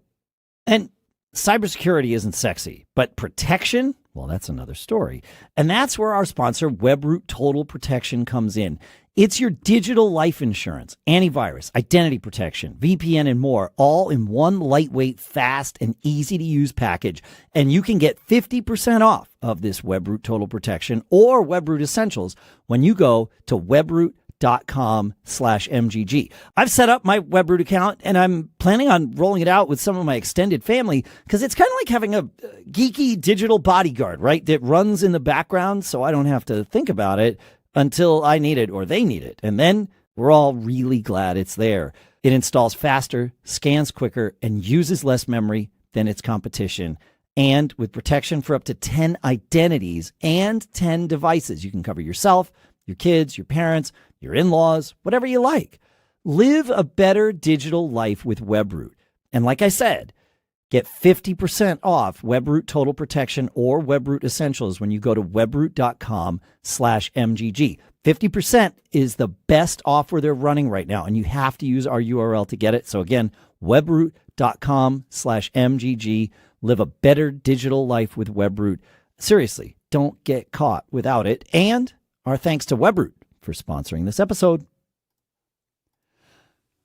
And cybersecurity isn't sexy, but protection, well, that's another story. And that's where our sponsor, Webroot Total Protection, comes in. It's your digital life insurance, antivirus, identity protection, VPN, and more, all in one lightweight, fast, and easy-to-use package. And you can get 50% off of this Webroot Total Protection or Webroot Essentials when you go to webroot.com/MGG. I've set up my Webroot account, and I'm planning on rolling it out with some of my extended family because it's kind of like having a geeky digital bodyguard, right, that runs in the background so I don't have to think about it until I need it or they need it. And then we're all really glad it's there. It installs faster, scans quicker, and uses less memory than its competition. And with protection for up to 10 identities and 10 devices, you can cover yourself, your kids, your parents, your in-laws, whatever you like. Live a better digital life with Webroot. And like I said, get 50% off Webroot Total Protection or Webroot Essentials when you go to webroot.com/MGG. 50% is the best offer they're running right now, and you have to use our URL to get it. So again, webroot.com/MGG. Live a better digital life with Webroot. Seriously, don't get caught without it. And our thanks to Webroot for sponsoring this episode.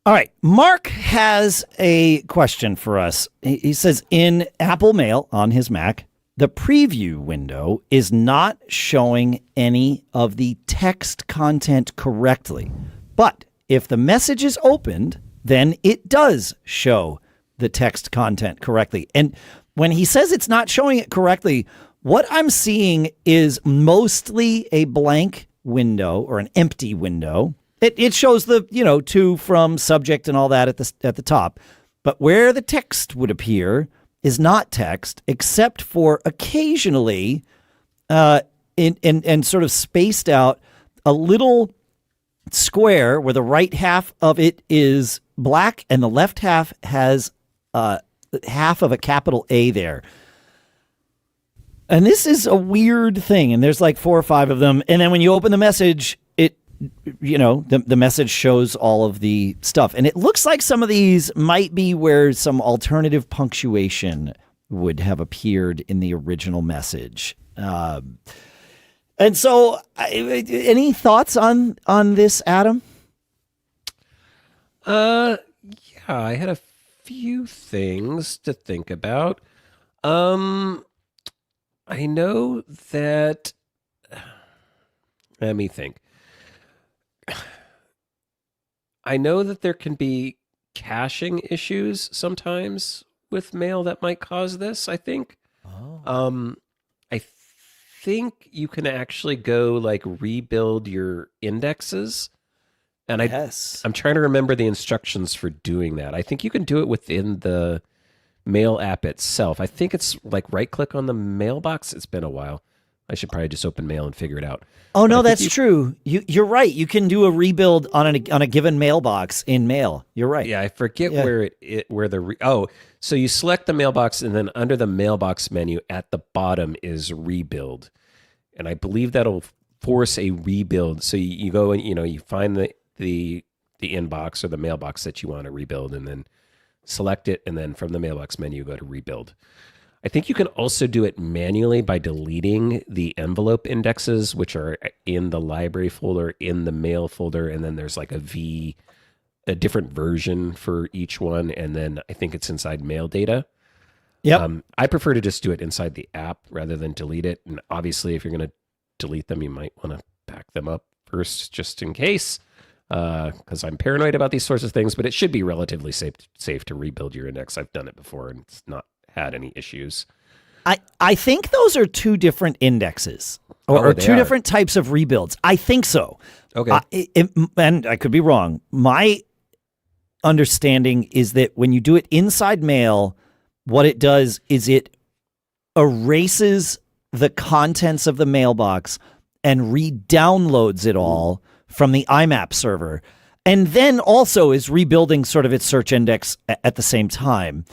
All right, Mark has a question for us. He says, in Apple Mail on his Mac, the preview window is not showing any of the text content correctly. But if the message is opened, then it does show the text content correctly. And when he says it's not showing it correctly, what I'm seeing is mostly a blank window or an empty window. It shows the, to, from, subject, and all that at the top. But where the text would appear is not text, except for occasionally, and sort of spaced out, a little square where the right half of it is black and the left half has half of a capital A there. And this is a weird thing. And there's like 4 or 5 of them. And then when you open the message, the message shows all of the stuff. And it looks like some of these might be where some alternative punctuation would have appeared in the original message. And so any thoughts on this, Adam? Yeah, I had a few things to think about. I know that, let me think. I know that there can be caching issues sometimes with mail that might cause this, I think. I think you can actually go like rebuild your indexes. And I'm trying to remember the instructions for doing that. I think you can do it within the Mail app itself. I think it's like right-click on the mailbox. It's been a while. I should probably just open Mail and figure it out. Oh, no, that's true. You're right. You can do a rebuild on a given mailbox in Mail. You're right. Yeah, I forget where so you select the mailbox, and then under the mailbox menu at the bottom is rebuild. And I believe that'll force a rebuild. So you go and you find the inbox or the mailbox that you want to rebuild, and then select it, and then from the mailbox menu go to rebuild. I think you can also do it manually by deleting the envelope indexes, which are in the library folder, in the mail folder, and then there's like a different version for each one, and then I think it's inside mail data. Yeah. I prefer to just do it inside the app rather than delete it. And obviously, if you're going to delete them, you might want to back them up first, just in case, because I'm paranoid about these sorts of things. But it should be relatively safe to rebuild your index. I've done it before, and it's not had any issues. I think those are 2 different indexes or 2 different types of rebuilds. I think so. Okay. And I could be wrong. My understanding is that when you do it inside mail, what it does is it erases the contents of the mailbox and re-downloads it all from the IMAP server, and then also is rebuilding sort of its search index at the same time.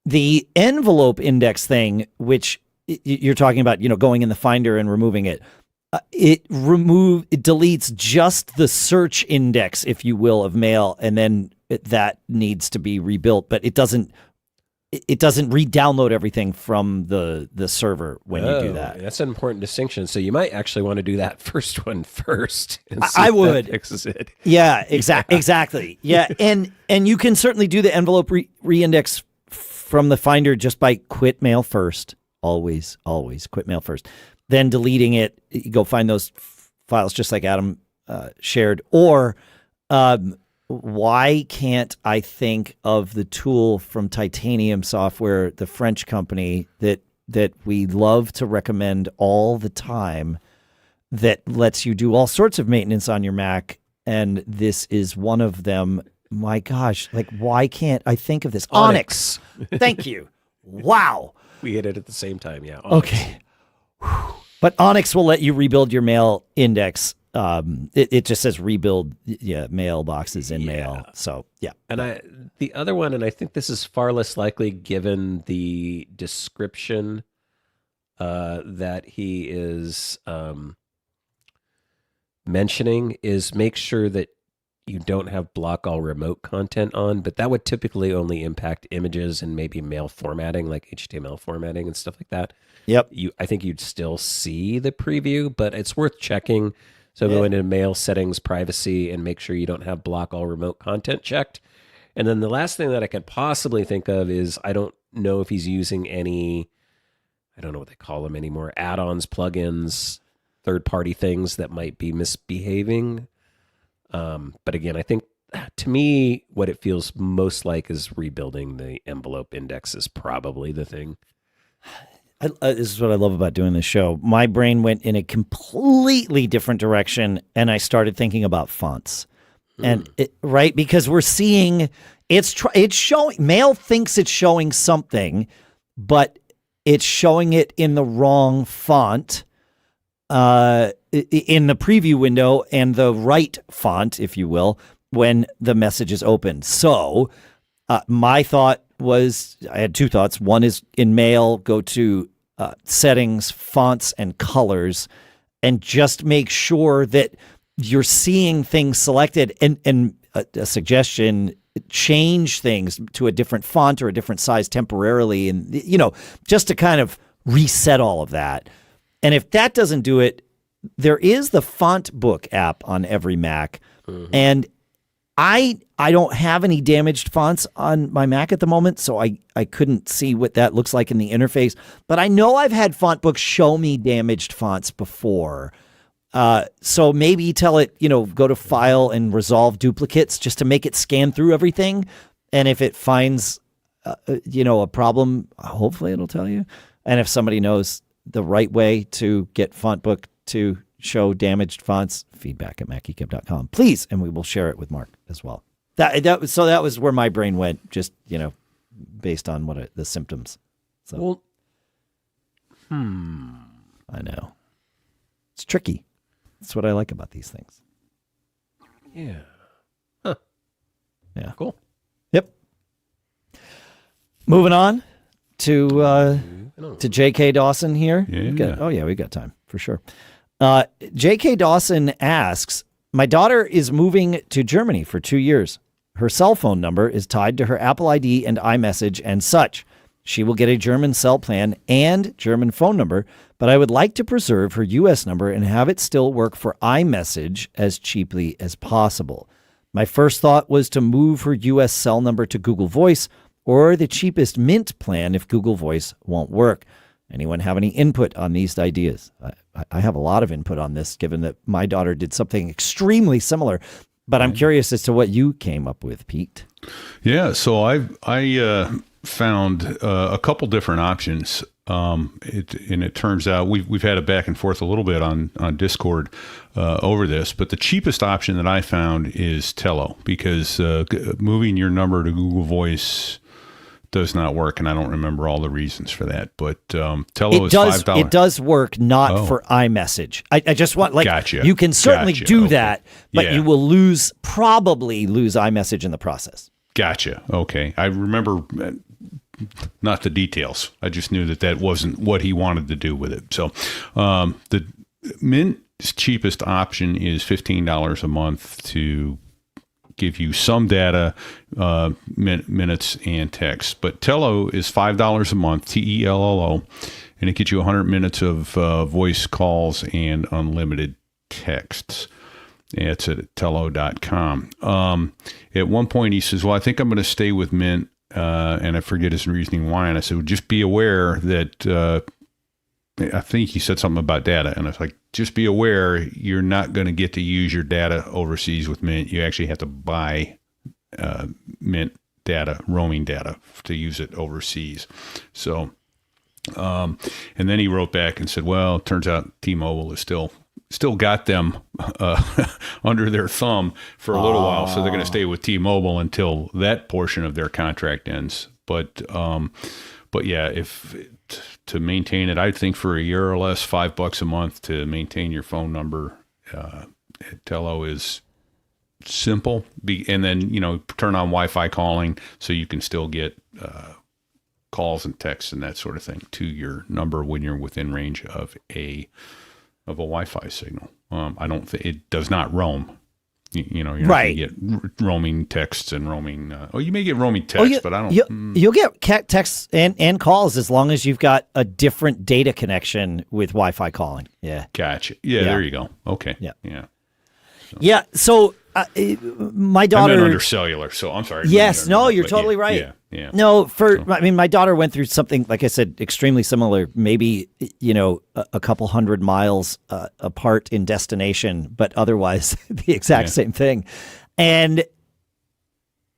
The envelope index thing, which you're talking about, going in the Finder and removing it, it deletes just the search index, if you will, of mail, and then that needs to be rebuilt, but it doesn't re-download everything from the server when you do that. That's an important distinction. So you might actually want to do that first one first. And see I if would. That fixes it. Yeah, exactly. Yeah, and you can certainly do the envelope re-index from the Finder just by quit mail first. Always quit mail first. Then deleting it. You go find those files just like Adam shared. Or why can't I think of the tool from Titanium Software, the French company that we love to recommend all the time, that lets you do all sorts of maintenance on your Mac, and this is one of them. My gosh, why can't I think of this? Onyx. Thank you. Wow. We hit it at the same time, yeah. Onyx. Okay. Whew. But Onyx will let you rebuild your mail index. It just says rebuild mailboxes in mail. So, yeah. And the other one, and I think this is far less likely given the description that he is mentioning, is make sure that you don't have block all remote content on, but that would typically only impact images and maybe mail formatting, like HTML formatting and stuff like that. Yep. I think you'd still see the preview, but it's worth checking. So go into mail settings, privacy, and make sure you don't have block all remote content checked. And then the last thing that I could possibly think of is, I don't know if he's using any, I don't know what they call them anymore, add-ons, plugins, third-party things that might be misbehaving. But again, I think, to me, what it feels most like is rebuilding the envelope index is probably the thing. This is what I love about doing this show. My brain went in a completely different direction, and I started thinking about fonts. And because we're seeing it's showing, mail thinks it's showing something, but it's showing it in the wrong font in the preview window, and the right font, if you will, when the message is opened. So my thought was, I had two thoughts. One is, in mail, go to settings, fonts, and colors, and just make sure that you're seeing things selected. And a suggestion, change things to a different font or a different size temporarily, and just to kind of reset all of that. And if that doesn't do it, there is the Font Book app on every Mac, and I don't have any damaged fonts on my Mac at the moment, so I couldn't see what that looks like in the interface. But I know I've had FontBook show me damaged fonts before. So maybe tell it, go to File and Resolve Duplicates, just to make it scan through everything. And if it finds, a problem, hopefully it'll tell you. And if somebody knows the right way to get FontBook to show damaged fonts, feedback@macgeekgab.com, please, and we will share it with Mark as well. That was where my brain went, just based on the symptoms. So, I know it's tricky. That's what I like about these things. Yeah. Huh. Yeah. Cool. Yep. Moving on to J.K. Dawson here. Yeah. We got time for sure. J.K. Dawson asks, my daughter is moving to Germany for 2 years. Her cell phone number is tied to her Apple ID and iMessage and such. She will get a German cell plan and German phone number, but I would like to preserve her U.S. number and have it still work for iMessage as cheaply as possible. My first thought was to move her U.S. cell number to Google Voice, or the cheapest Mint plan if Google Voice won't work. Anyone have any input on these ideas? I have a lot of input on this, given that my daughter did something extremely similar, but I'm curious as to what you came up with, Pete. Yeah, so I found a couple different options. It turns out we've had a back and forth a little bit on Discord over this, but the cheapest option that I found is Tello, because moving your number to Google Voice does not work, and I don't remember all the reasons for that. But Tello is $5. It does work, not for iMessage. I just want Gotcha. You can certainly do that, but Yeah. you will probably lose iMessage in the process. Gotcha. Okay, I remember. Not the details. I just knew that wasn't what he wanted to do with it. So the Mint's cheapest option is $15 a month to give you some data, minutes, and text. But Tello is $5 a month, TELLO, and it gets you 100 minutes of voice calls and unlimited texts. It's at tello.com. At one point, he says, well, I think I'm going to stay with Mint. And I forget his reasoning why. And I said, well, just be aware that I think he said something about data. And I was like, just be aware you're not going to get to use your data overseas with Mint. You actually have to buy Mint data, roaming data, to use it overseas. So, and then he wrote back and said, well, it turns out T-Mobile is still got them under their thumb for a little while, so they're going to stay with T-Mobile until that portion of their contract ends. But yeah, to maintain it, I think for a year or less, $5 a month to maintain your phone number. Tello is simple, and then turn on Wi-Fi calling so you can still get calls and texts and that sort of thing to your number when you're within range of a Wi-Fi signal. I don't think it does not roam. You're not going to get roaming texts and roaming. You may get roaming texts, but I don't. You'll get texts and calls as long as you've got a different data connection with Wi-Fi calling. Yeah. Gotcha. Yeah. There you go. Okay. Yeah. Yeah. Yeah. So my daughter. I meant under cellular. So I'm sorry. Yes. No, you're totally right. Yeah. Yeah. No, my daughter went through something, like I said, extremely similar, maybe, a couple hundred miles apart in destination, but otherwise the exact same thing. And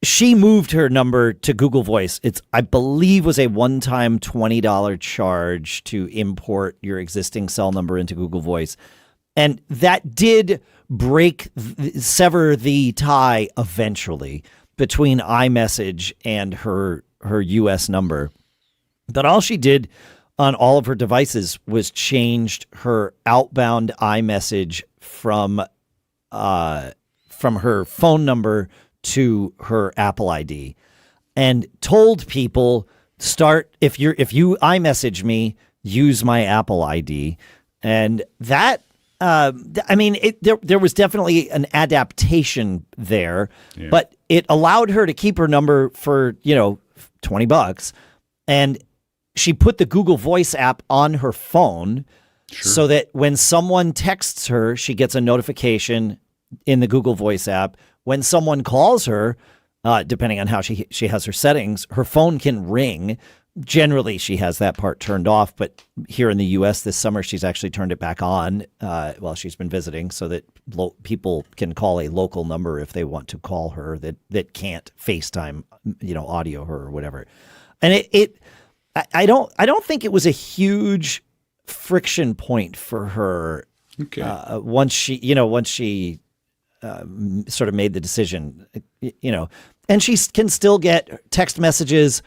she moved her number to Google Voice. I believe was a one-time $20 charge to import your existing cell number into Google Voice. And that did sever the tie eventually between iMessage and her U.S. number. But all she did on all of her devices was changed her outbound iMessage from her phone number to her Apple ID, and told people, if you iMessage me, use my Apple ID. And that there was definitely an adaptation there, but it allowed her to keep her number for, $20. And she put the Google Voice app on her phone so that when someone texts her, she gets a notification in the Google Voice app. When someone calls her, depending on how she has her settings, her phone can ring. Generally, she has that part turned off, but here in the U.S. this summer, she's actually turned it back on while she's been visiting, so that people can call a local number if they want to call her that can't FaceTime, audio her or whatever. And I don't think it was a huge friction point for her. Okay. Once she sort of made the decision, and she can still get text messages.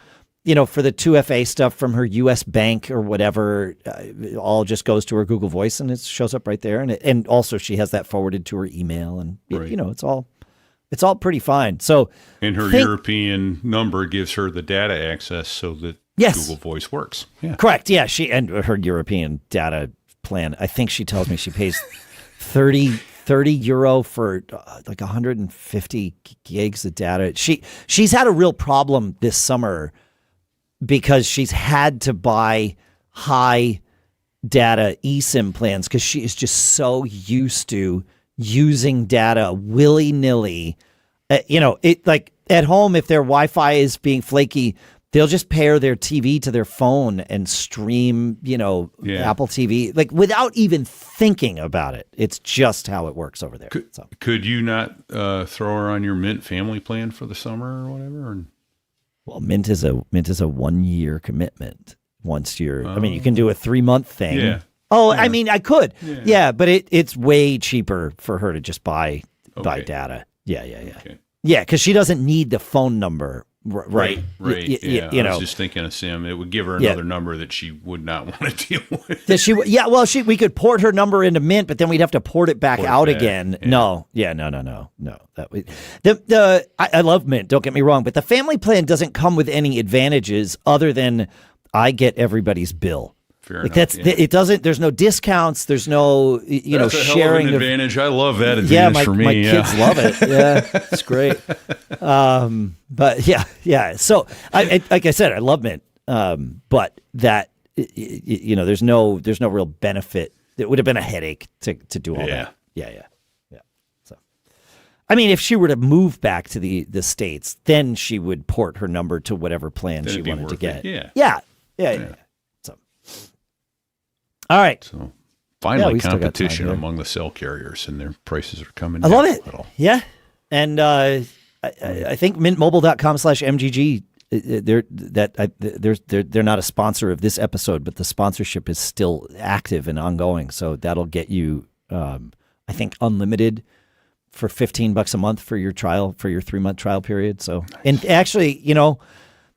For the 2FA stuff from her U.S. bank or whatever, it all just goes to her Google Voice and it shows up right there. And also she has that forwarded to her email, and it's all pretty fine. So, and her European number gives her the data access so that Google Voice works. Yeah. Correct. Yeah. And her European data plan, I think she tells me she pays 30 euro for like 150 gigs of data. She's had a real problem this summer because she's had to buy high data eSIM plans because she is just so used to using data willy-nilly. Like at home, if their Wi-Fi is being flaky, they'll just pair their TV to their phone and stream, Apple TV, like without even thinking about it. It's just how it works over there. Could you not throw her on your Mint family plan for the summer or whatever? Well, Mint is a 1 year commitment. once you're. I mean, you can do a 3-month thing. Yeah. Oh, I mean, I could. Yeah, but it's way cheaper for her to just buy data. Yeah. Okay. Yeah, because she doesn't need the phone number. Right. Yeah. You I know, was just thinking of Sim. It would give her another number that she would not want to deal with. That she, we could port her number into Mint, but then we'd have to port it back out again. Yeah. No. I love Mint. Don't get me wrong, but the family plan doesn't come with any advantages other than I get everybody's bill. Fair like enough. It doesn't. There's no discounts. There's no That's a sharing hell of an advantage. I love that advantage for me. My kids love it. Yeah, it's great. But yeah. So like I said, I love Mint. But that there's no real benefit. It would have been a headache to do all that. Yeah. So, I mean, if she were to move back to the States, then she would port her number to whatever plan she wanted to get. Yeah. So, all right. So, finally, still got competition time here. among the cell carriers, and their prices are coming I down love a it. little. Yeah. And I think mintmobile.com/MGG, they're not a sponsor of this episode, but the sponsorship is still active and ongoing. So that'll get you, I think, unlimited for $15 a month for your trial, for your 3-month trial period. So, and actually,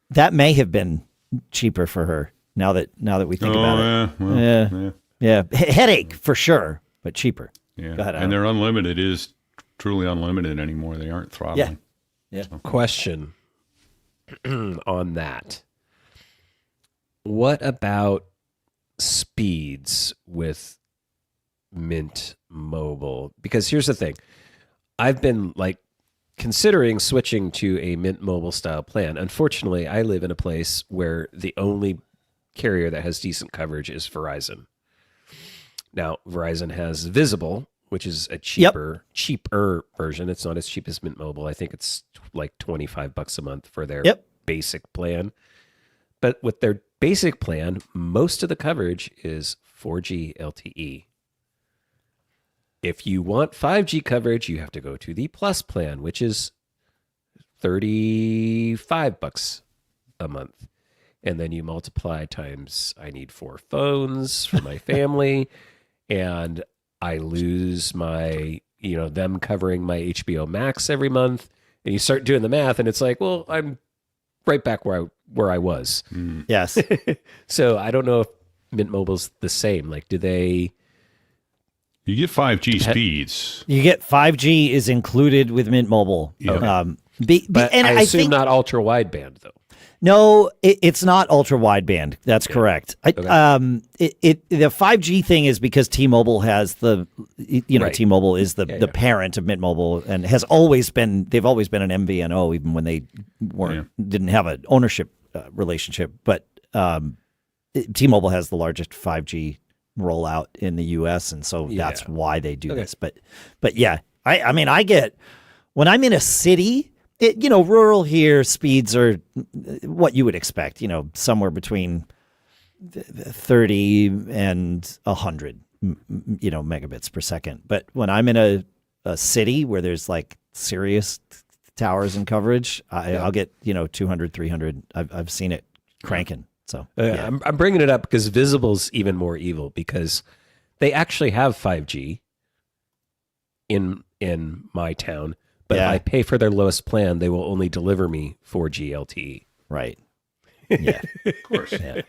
that may have been cheaper for her now that we think about it. Yeah. Headache for sure, but cheaper. Yeah. Go ahead, and their unlimited is truly unlimited anymore. They aren't throttling. Yeah. Question on that. What about speeds with Mint Mobile? Because here's the thing. I've been considering switching to a Mint Mobile style plan. Unfortunately, I live in a place where the only carrier that has decent coverage is Verizon. Now, Verizon has Visible, which is a cheaper version. It's not as cheap as Mint Mobile. I think it's like $25 a month for their basic plan. But with their basic plan, most of the coverage is 4G LTE. If you want 5G coverage, you have to go to the Plus plan, which is $35 a month. And then you multiply times, I need 4 phones for my family, and I lose my, them covering my HBO Max every month. And you start doing the math, and it's like, well, I'm right back where I was. Yes. So I don't know if Mint Mobile's the same. Do they... You get 5G speeds. You get 5G is included with Mint Mobile. Yeah. But and I assume think, not ultra wideband though. No, it's not ultra wideband. That's correct. The 5G thing is because T-Mobile has right. T-Mobile is the parent of Mint Mobile and has always been. They've always been an MVNO, even when they didn't have an ownership relationship. But T-Mobile has the largest 5G rollout in the U.S. and so that's why they do this. But yeah, I mean, I get when I'm in a city. Rural here, speeds are what you would expect, somewhere between 30 and 100, megabits per second. But when I'm in a city where there's serious towers and coverage, I'll get, 200, 300. I've seen it cranking. So I'm bringing it up because Visible's even more evil because they actually have 5G in my town. But if I pay for their lowest plan, they will only deliver me 4G LTE. Right. Yeah. Of course. Yeah.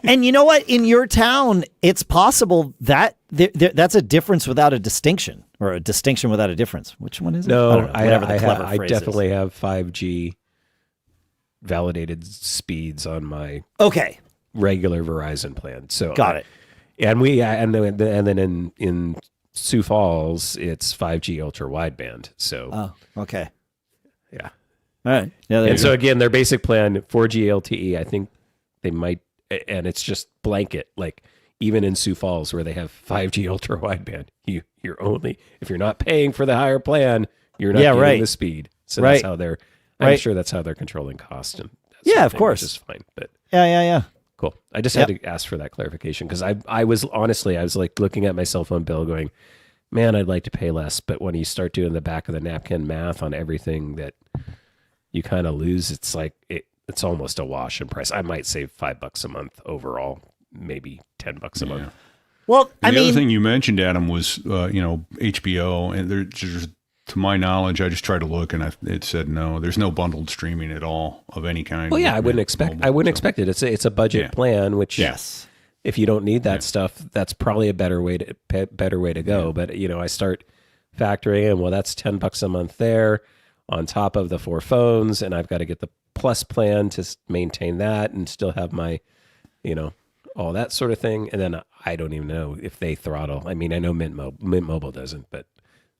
And you know what? In your town, it's possible that that's a difference without a distinction or a distinction without a difference. Which one is it? No, I definitely have 5G validated speeds on my regular Verizon plan. So got it. And then in Sioux Falls, it's 5G ultra wideband. So, okay. Yeah. All right. Yeah, and so again, their basic plan, 4G LTE, I think they might, and it's just blanket, even in Sioux Falls where they have 5G ultra wideband, you're only, if you're not paying for the higher plan, you're not getting the speed. So that's how I'm sure that's how they're controlling cost. And of course. Which is fine. But yeah. Cool. I just had to ask for that clarification because I was looking at my cell phone bill going, man, I'd like to pay less. But when you start doing the back of the napkin math on everything that you kind of lose, it's it's almost a wash in price. I might save $5 a month overall, maybe $10 a month. Well, And the other thing you mentioned, Adam, was HBO, and there's, to my knowledge, I just tried to look, and it said no. There's no bundled streaming at all of any kind. Well, yeah, I wouldn't expect it. It's a budget plan, which if you don't need that stuff, that's probably a better way to go. Yeah. But I start factoring in, well, that's $10 a month there on top of the 4 phones, and I've got to get the Plus plan to maintain that and still have my, all that sort of thing. And then I don't even know if they throttle. I mean, I know Mint Mobile doesn't, but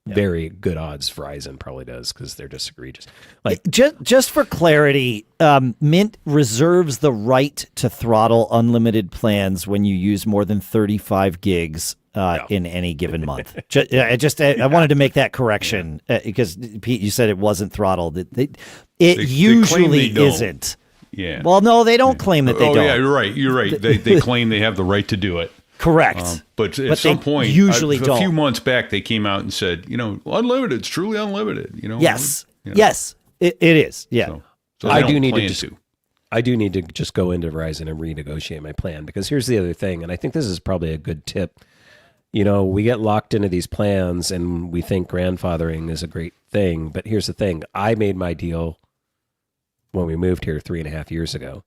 very good odds Verizon probably does because they're just egregious. Like just for clarity, Mint reserves the right to throttle unlimited plans when you use more than 35 gigs in any given month. I wanted to make that correction because Pete, you said it wasn't throttled. It usually isn't. Yeah. Well, no, they don't claim that they don't. Yeah, you're right. They claim they have the right to do it. Correct. But at some point, usually a few months back, they came out and said, unlimited, it's truly unlimited. Yes. Yes, it is. Yeah. So I do need to just go into Verizon and renegotiate my plan, because here's the other thing, and I think this is probably a good tip. We get locked into these plans and we think grandfathering is a great thing, but here's the thing. I made my deal when we moved here 3.5 years ago,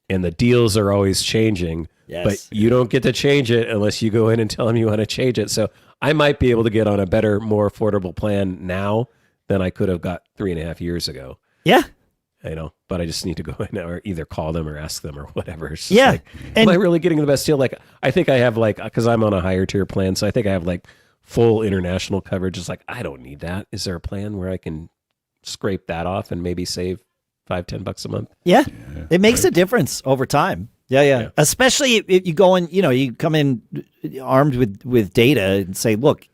and the deals are always changing. Yes. But you don't get to change it unless you go in and tell them you want to change it. So I might be able to get on a better, more affordable plan now than I could have got 3.5 years ago. Yeah. But I just need to go in or either call them or ask them or whatever. It's am I really getting the best deal? Like, I think I have because I'm on a higher tier plan. So I think I have full international coverage. It's I don't need that. Is there a plan where I can scrape that off and maybe save $5-10 a month? Yeah. It makes a difference over time. Yeah. Especially if you go in, you come in armed with data and say, look,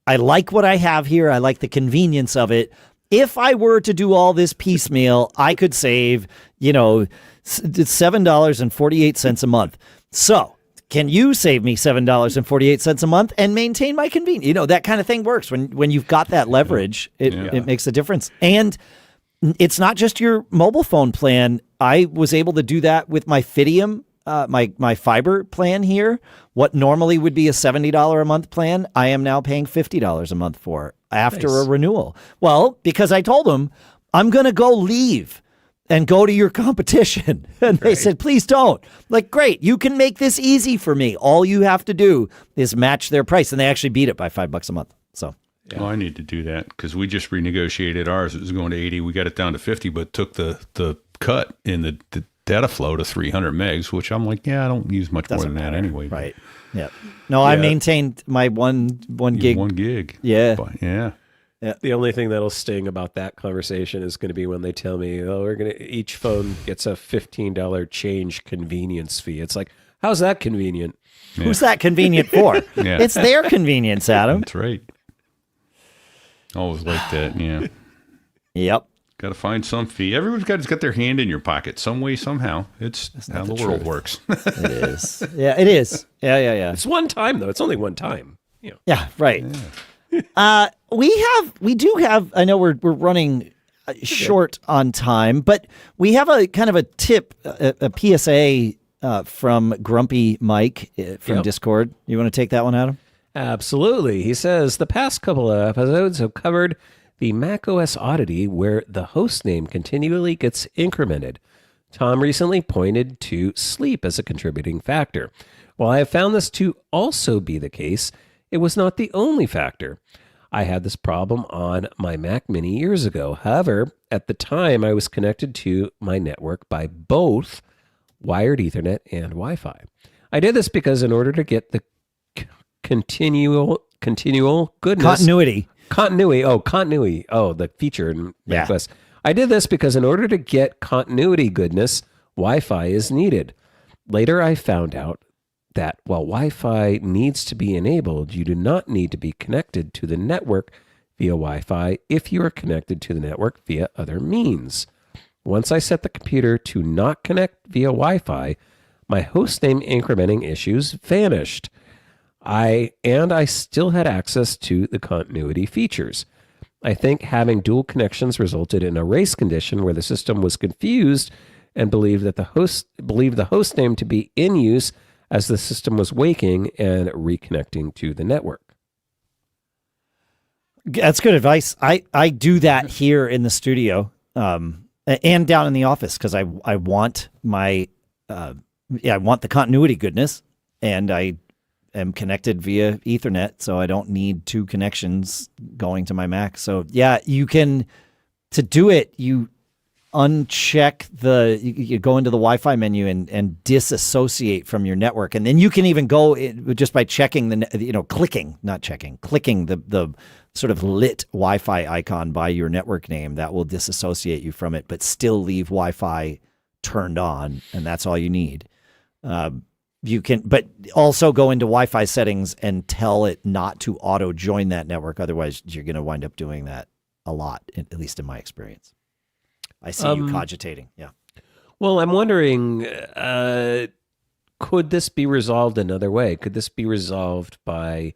I like what I have here. I like the convenience of it. If I were to do all this piecemeal, I could save, $7.48 a month. So can you save me $7.48 a month and maintain my convenience? That kind of thing works. When you've got that leverage, it makes a difference. And it's not just your mobile phone plan. I was able to do that with my Fidium, my fiber plan here. What normally would be a $70 a month plan, I am now paying $50 a month for after a renewal. Well, because I told them, I'm going to go leave and go to your competition. And they said, please don't. Great, you can make this easy for me. All you have to do is match their price. And they actually beat it by $5 a month. So. Well, I need to do that because we just renegotiated ours. It was going to 80. We got it down to 50, but took the cut in the data flow to 300 megs, which I'm I don't use much more than that anyway. Right. Yeah. No, I maintained my one gig. 1 gig. Yeah. Yeah. The only thing that'll sting about that conversation is going to be when they tell me, each phone gets a $15 change convenience fee. It's how's that convenient? Yeah. Who's that convenient for? It's their convenience, Adam. That's right. Always like that, yeah. Yep. Got to find some fee. Everyone's got their hand in your pocket some way, somehow. It's how the world works. It is. Yeah, it is. Yeah. It's one time, though. It's only one time. Yeah, right. Yeah. We do have, I know we're running short on time, but we have a kind of a tip, a PSA from Grumpy Mike from Discord. You want to take that one, Adam? Absolutely. He says, the past couple of episodes have covered the macOS oddity where the host name continually gets incremented. Tom recently pointed to sleep as a contributing factor. While I have found this to also be the case, it was not the only factor. I had this problem on my Mac Mini years ago. However, at the time, I was connected to my network by both wired Ethernet and Wi-Fi. I did this because in order to get the continual goodness. Continuity. Oh, the feature in macOS. I did this because in order to get continuity goodness, Wi-Fi is needed. Later, I found out that while Wi-Fi needs to be enabled, you do not need to be connected to the network via Wi-Fi if you are connected to the network via other means. Once I set the computer to not connect via Wi-Fi, my hostname incrementing issues vanished. I still had access to the continuity features. I think having dual connections resulted in a race condition where the system was confused and believed the host name to be in use as the system was waking and reconnecting to the network. That's good advice. I do that here in the studio and down in the office because I want my I want the continuity goodness, and I am connected via Ethernet, so I don't need two connections going to my Mac. So yeah, you can, to do it, you uncheck you go into the Wi-Fi menu and disassociate from your network, and then you can even go just by checking clicking the sort of lit Wi-Fi icon by your network name. That will disassociate you from it, but still leave Wi-Fi turned on, and that's all you need. You can, but also go into Wi-Fi settings and tell it not to auto join that network. Otherwise, you're going to wind up doing that a lot, at least in my experience. I see you cogitating. Yeah. Well, I'm wondering, could this be resolved another way? Could this be resolved by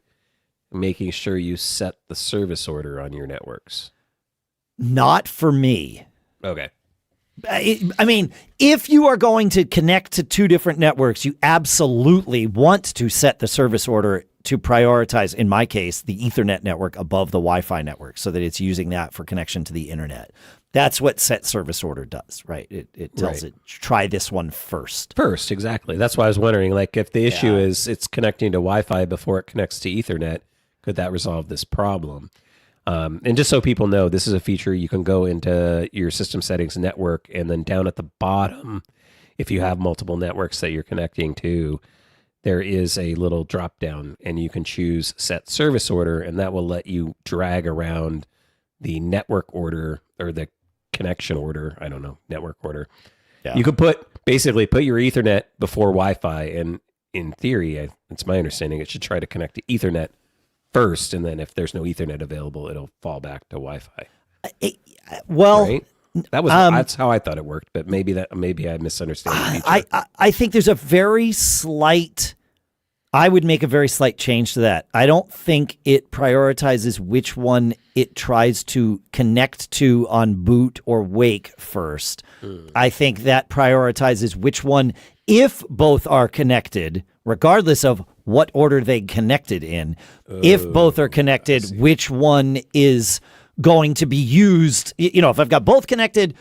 making sure you set the service order on your networks? Not for me. Okay. I mean, if you are going to connect to two different networks, you absolutely want to set the service order to prioritize, in my case, the Ethernet network above the Wi-Fi network so that it's using that for connection to the internet. That's what set service order does, right? It tells it, try this one first. First, exactly. That's why I was wondering, like, if the issue is it's connecting to Wi-Fi before it connects to Ethernet, could that resolve this problem? And just so people know, this is a feature you can go into your system settings network, and then down at the bottom, if you have multiple networks that you're connecting to, there is a little drop down, and you can choose set service order, and that will let you drag around the network order or the connection order. I don't know, network order. Yeah. You could basically put your Ethernet before Wi-Fi, and in theory, it's my understanding, it should try to connect to Ethernet first, and then if there's no Ethernet available, it'll fall back to Wi-Fi. Right? That's how I thought it worked, but maybe I misunderstand the feature. I think there's a very slight. I would make a very slight change to that. I don't think it prioritizes which one it tries to connect to on boot or wake first. I think that prioritizes which one, if both are connected, regardless of what order they connected in, if both are connected, which one is going to be used. You know, if I've got both connected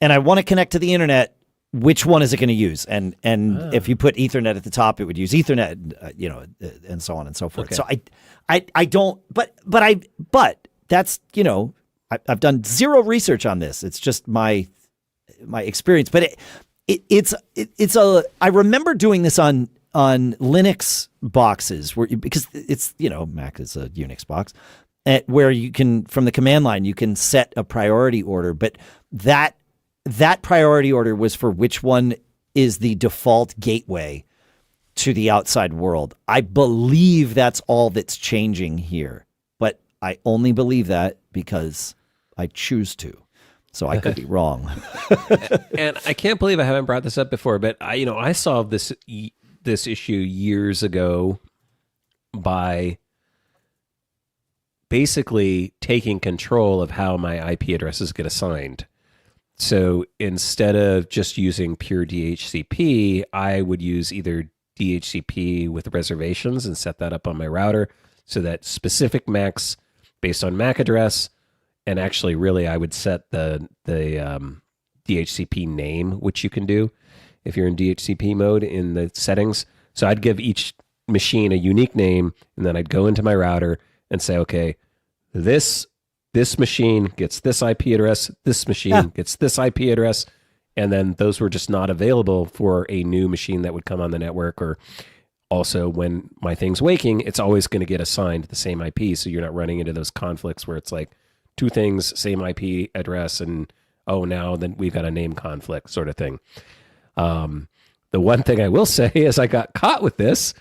and I want to connect to the internet, which one is it going to use? And if you put Ethernet at the top, it would use Ethernet, and so on and so forth. Okay. So I don't, but that's, I've done zero research on this. It's just my experience, but I remember doing this on Linux boxes because it's, Mac is a Unix box, where you can, from the command line, you can set a priority order, but that priority order was for which one is the default gateway to the outside world. I believe that's all that's changing here, but I only believe that because I choose to. So I could be wrong. And I can't believe I haven't brought this up before, but I solved this issue years ago by basically taking control of how my IP addresses get assigned. So instead of just using pure DHCP, I would use either DHCP with reservations and set that up on my router so that specific Macs based on MAC address, and actually really I would set the DHCP name, which you can do if you're in DHCP mode in the settings. So I'd give each machine a unique name, and then I'd go into my router and say, okay, this machine gets this IP address, this machine gets this IP address, and then those were just not available for a new machine that would come on the network. Or also when my thing's waking, it's always going to get assigned the same IP, so you're not running into those conflicts where it's like two things, same IP address, and now then we've got a name conflict sort of thing. The one thing I will say is I got caught with this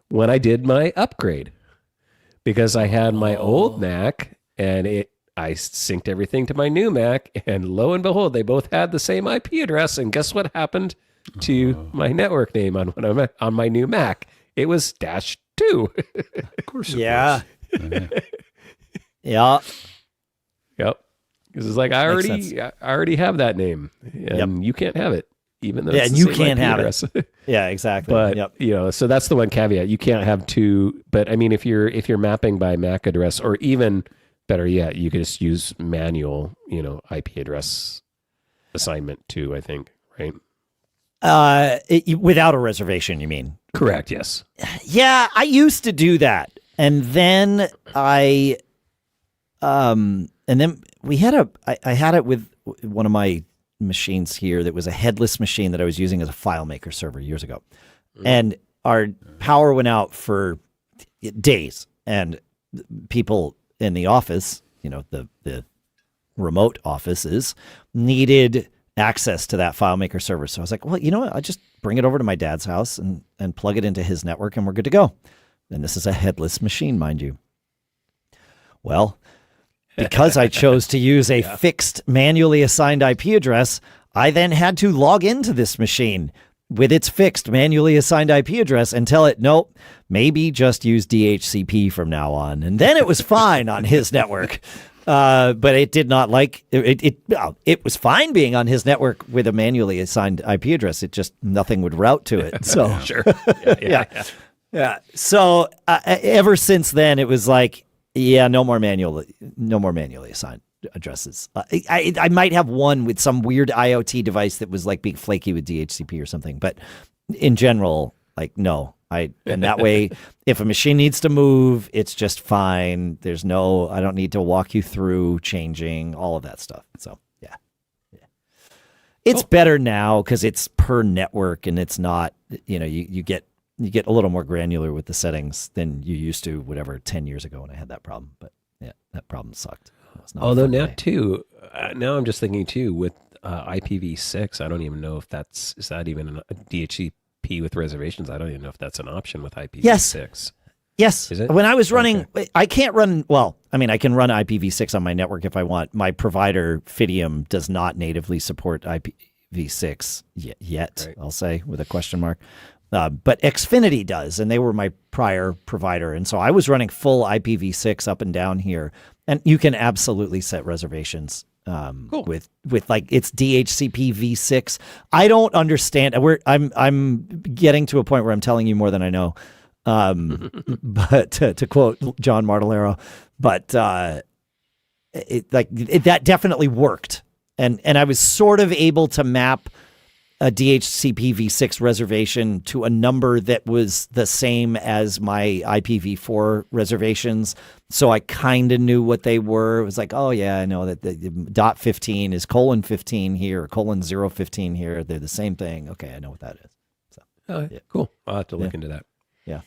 when I did my upgrade, because I had my old Mac and I synced everything to my new Mac, and lo and behold, they both had the same IP address. And guess what happened to my network name on my new Mac? It was -2. Of course it was. Yeah. Yep. Because it's like, I already have that name, and you can't have it, even though it's and the you same can't IP have address. it. Yeah, exactly. But so that's the one caveat. You can't have two. But I mean, if you're mapping by MAC address, or even better yet, you could just use manual, IP address assignment too. I think, right? Without a reservation, you mean? Correct. Yes. Yeah, I used to do that, and then we had I had it with one of my machines here that was a headless machine that I was using as a FileMaker server years ago. And our power went out for days, and people in the office, the remote offices, needed access to that FileMaker server. So I was like, well, you know what? I'll just bring it over to my dad's house and plug it into his network, and we're good to go. And this is a headless machine, mind you. Well, because I chose to use a fixed manually assigned IP address, I then had to log into this machine with its fixed manually assigned IP address and tell it, nope, maybe just use DHCP from now on. And then it was fine on his network. But it did not like it. It was fine being on his network with a manually assigned IP address. It just nothing would route to it. So Sure. Yeah. So ever since then, it was like, no more manually assigned addresses. I might have one with some weird IoT device that was like being flaky with DHCP or something, but in general, like, no. And that way, if a machine needs to move, it's just fine. I don't need to walk you through changing all of that stuff. So yeah. It's better now because it's per network, and it's not, you get a little more granular with the settings than you used to, 10 years ago when I had that problem. But yeah, that problem sucked. Although now too, now I'm just thinking too with IPv6, I don't even know if is that even a DHCP with reservations? I don't even know if that's an option with IPv6. Yes. Is it? When I was running, I can't run, I can run IPv6 on my network if I want. My provider, Fidium, does not natively support IPv6 yet, right. I'll say, with a question mark. But Xfinity does, and they were my prior provider. And so I was running full IPv6 up and down here. And you can absolutely set reservations with like it's DHCP v6. I don't understand. I'm getting to a point where I'm telling you more than I know. But to quote John Martellero, but that definitely worked, and I was sort of able to map a DHCP v6 reservation to a number that was the same as my IPv4 reservations. So I kind of knew what they were. It was like, oh yeah, I know that the .15 is :15 here, :015 here. They're the same thing. Okay, I know what that is. So, cool. I'll have to look into that. Yeah.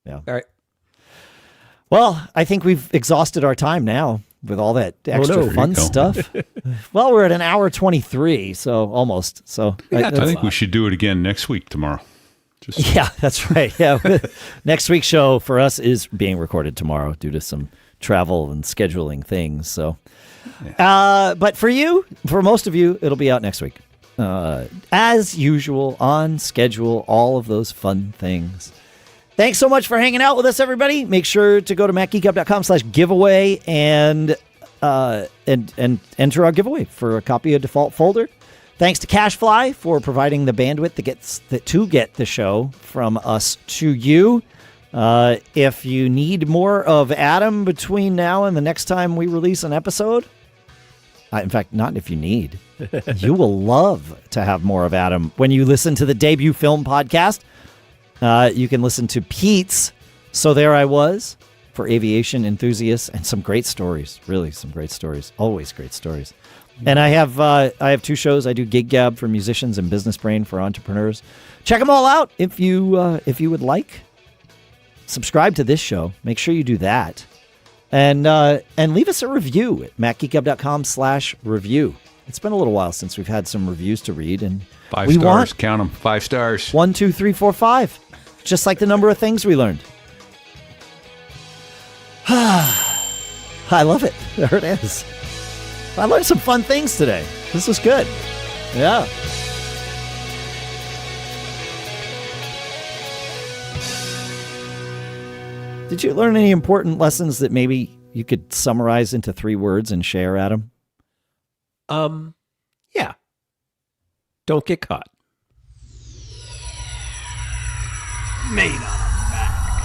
All right. Well, I think we've exhausted our time now with all that extra fun stuff. Well, we're at an hour 23, so almost. So I think we should do it again next week tomorrow. Yeah, that's right. Yeah, next week's show for us is being recorded tomorrow due to some travel and scheduling things. So, but for most of you, it'll be out next week, as usual, on schedule. All of those fun things. Thanks so much for hanging out with us, everybody. Make sure to go to macgeekup.com/giveaway and enter our giveaway for a copy of Default Folder. Thanks to CacheFly for providing the bandwidth to get the show from us to you. If you need more of Adam between now and the next time we release an episode, in fact, not if you need, you will love to have more of Adam when you listen to the Debut Film Podcast. You can listen to Pete's So There I Was for aviation enthusiasts, and some great stories. Really, some great stories. Always great stories. And I have two shows. I do Geek Gab for musicians and Business Brain for entrepreneurs. Check them all out if you would like. Subscribe to this show. Make sure you do that, and leave us a review at macgeekup.com/review. It's been a little while since we've had some reviews to read, and 5 stars. Count them. 5 stars. 1, 2, 3, 4, 5. Just like the number of things we learned. I love it. There it is. I learned some fun things today. This was good. Yeah. Did you learn any important lessons that maybe you could summarize into 3 words and share, Adam? Yeah. Don't get caught. Made on a Mac.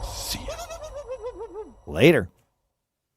See ya. Later.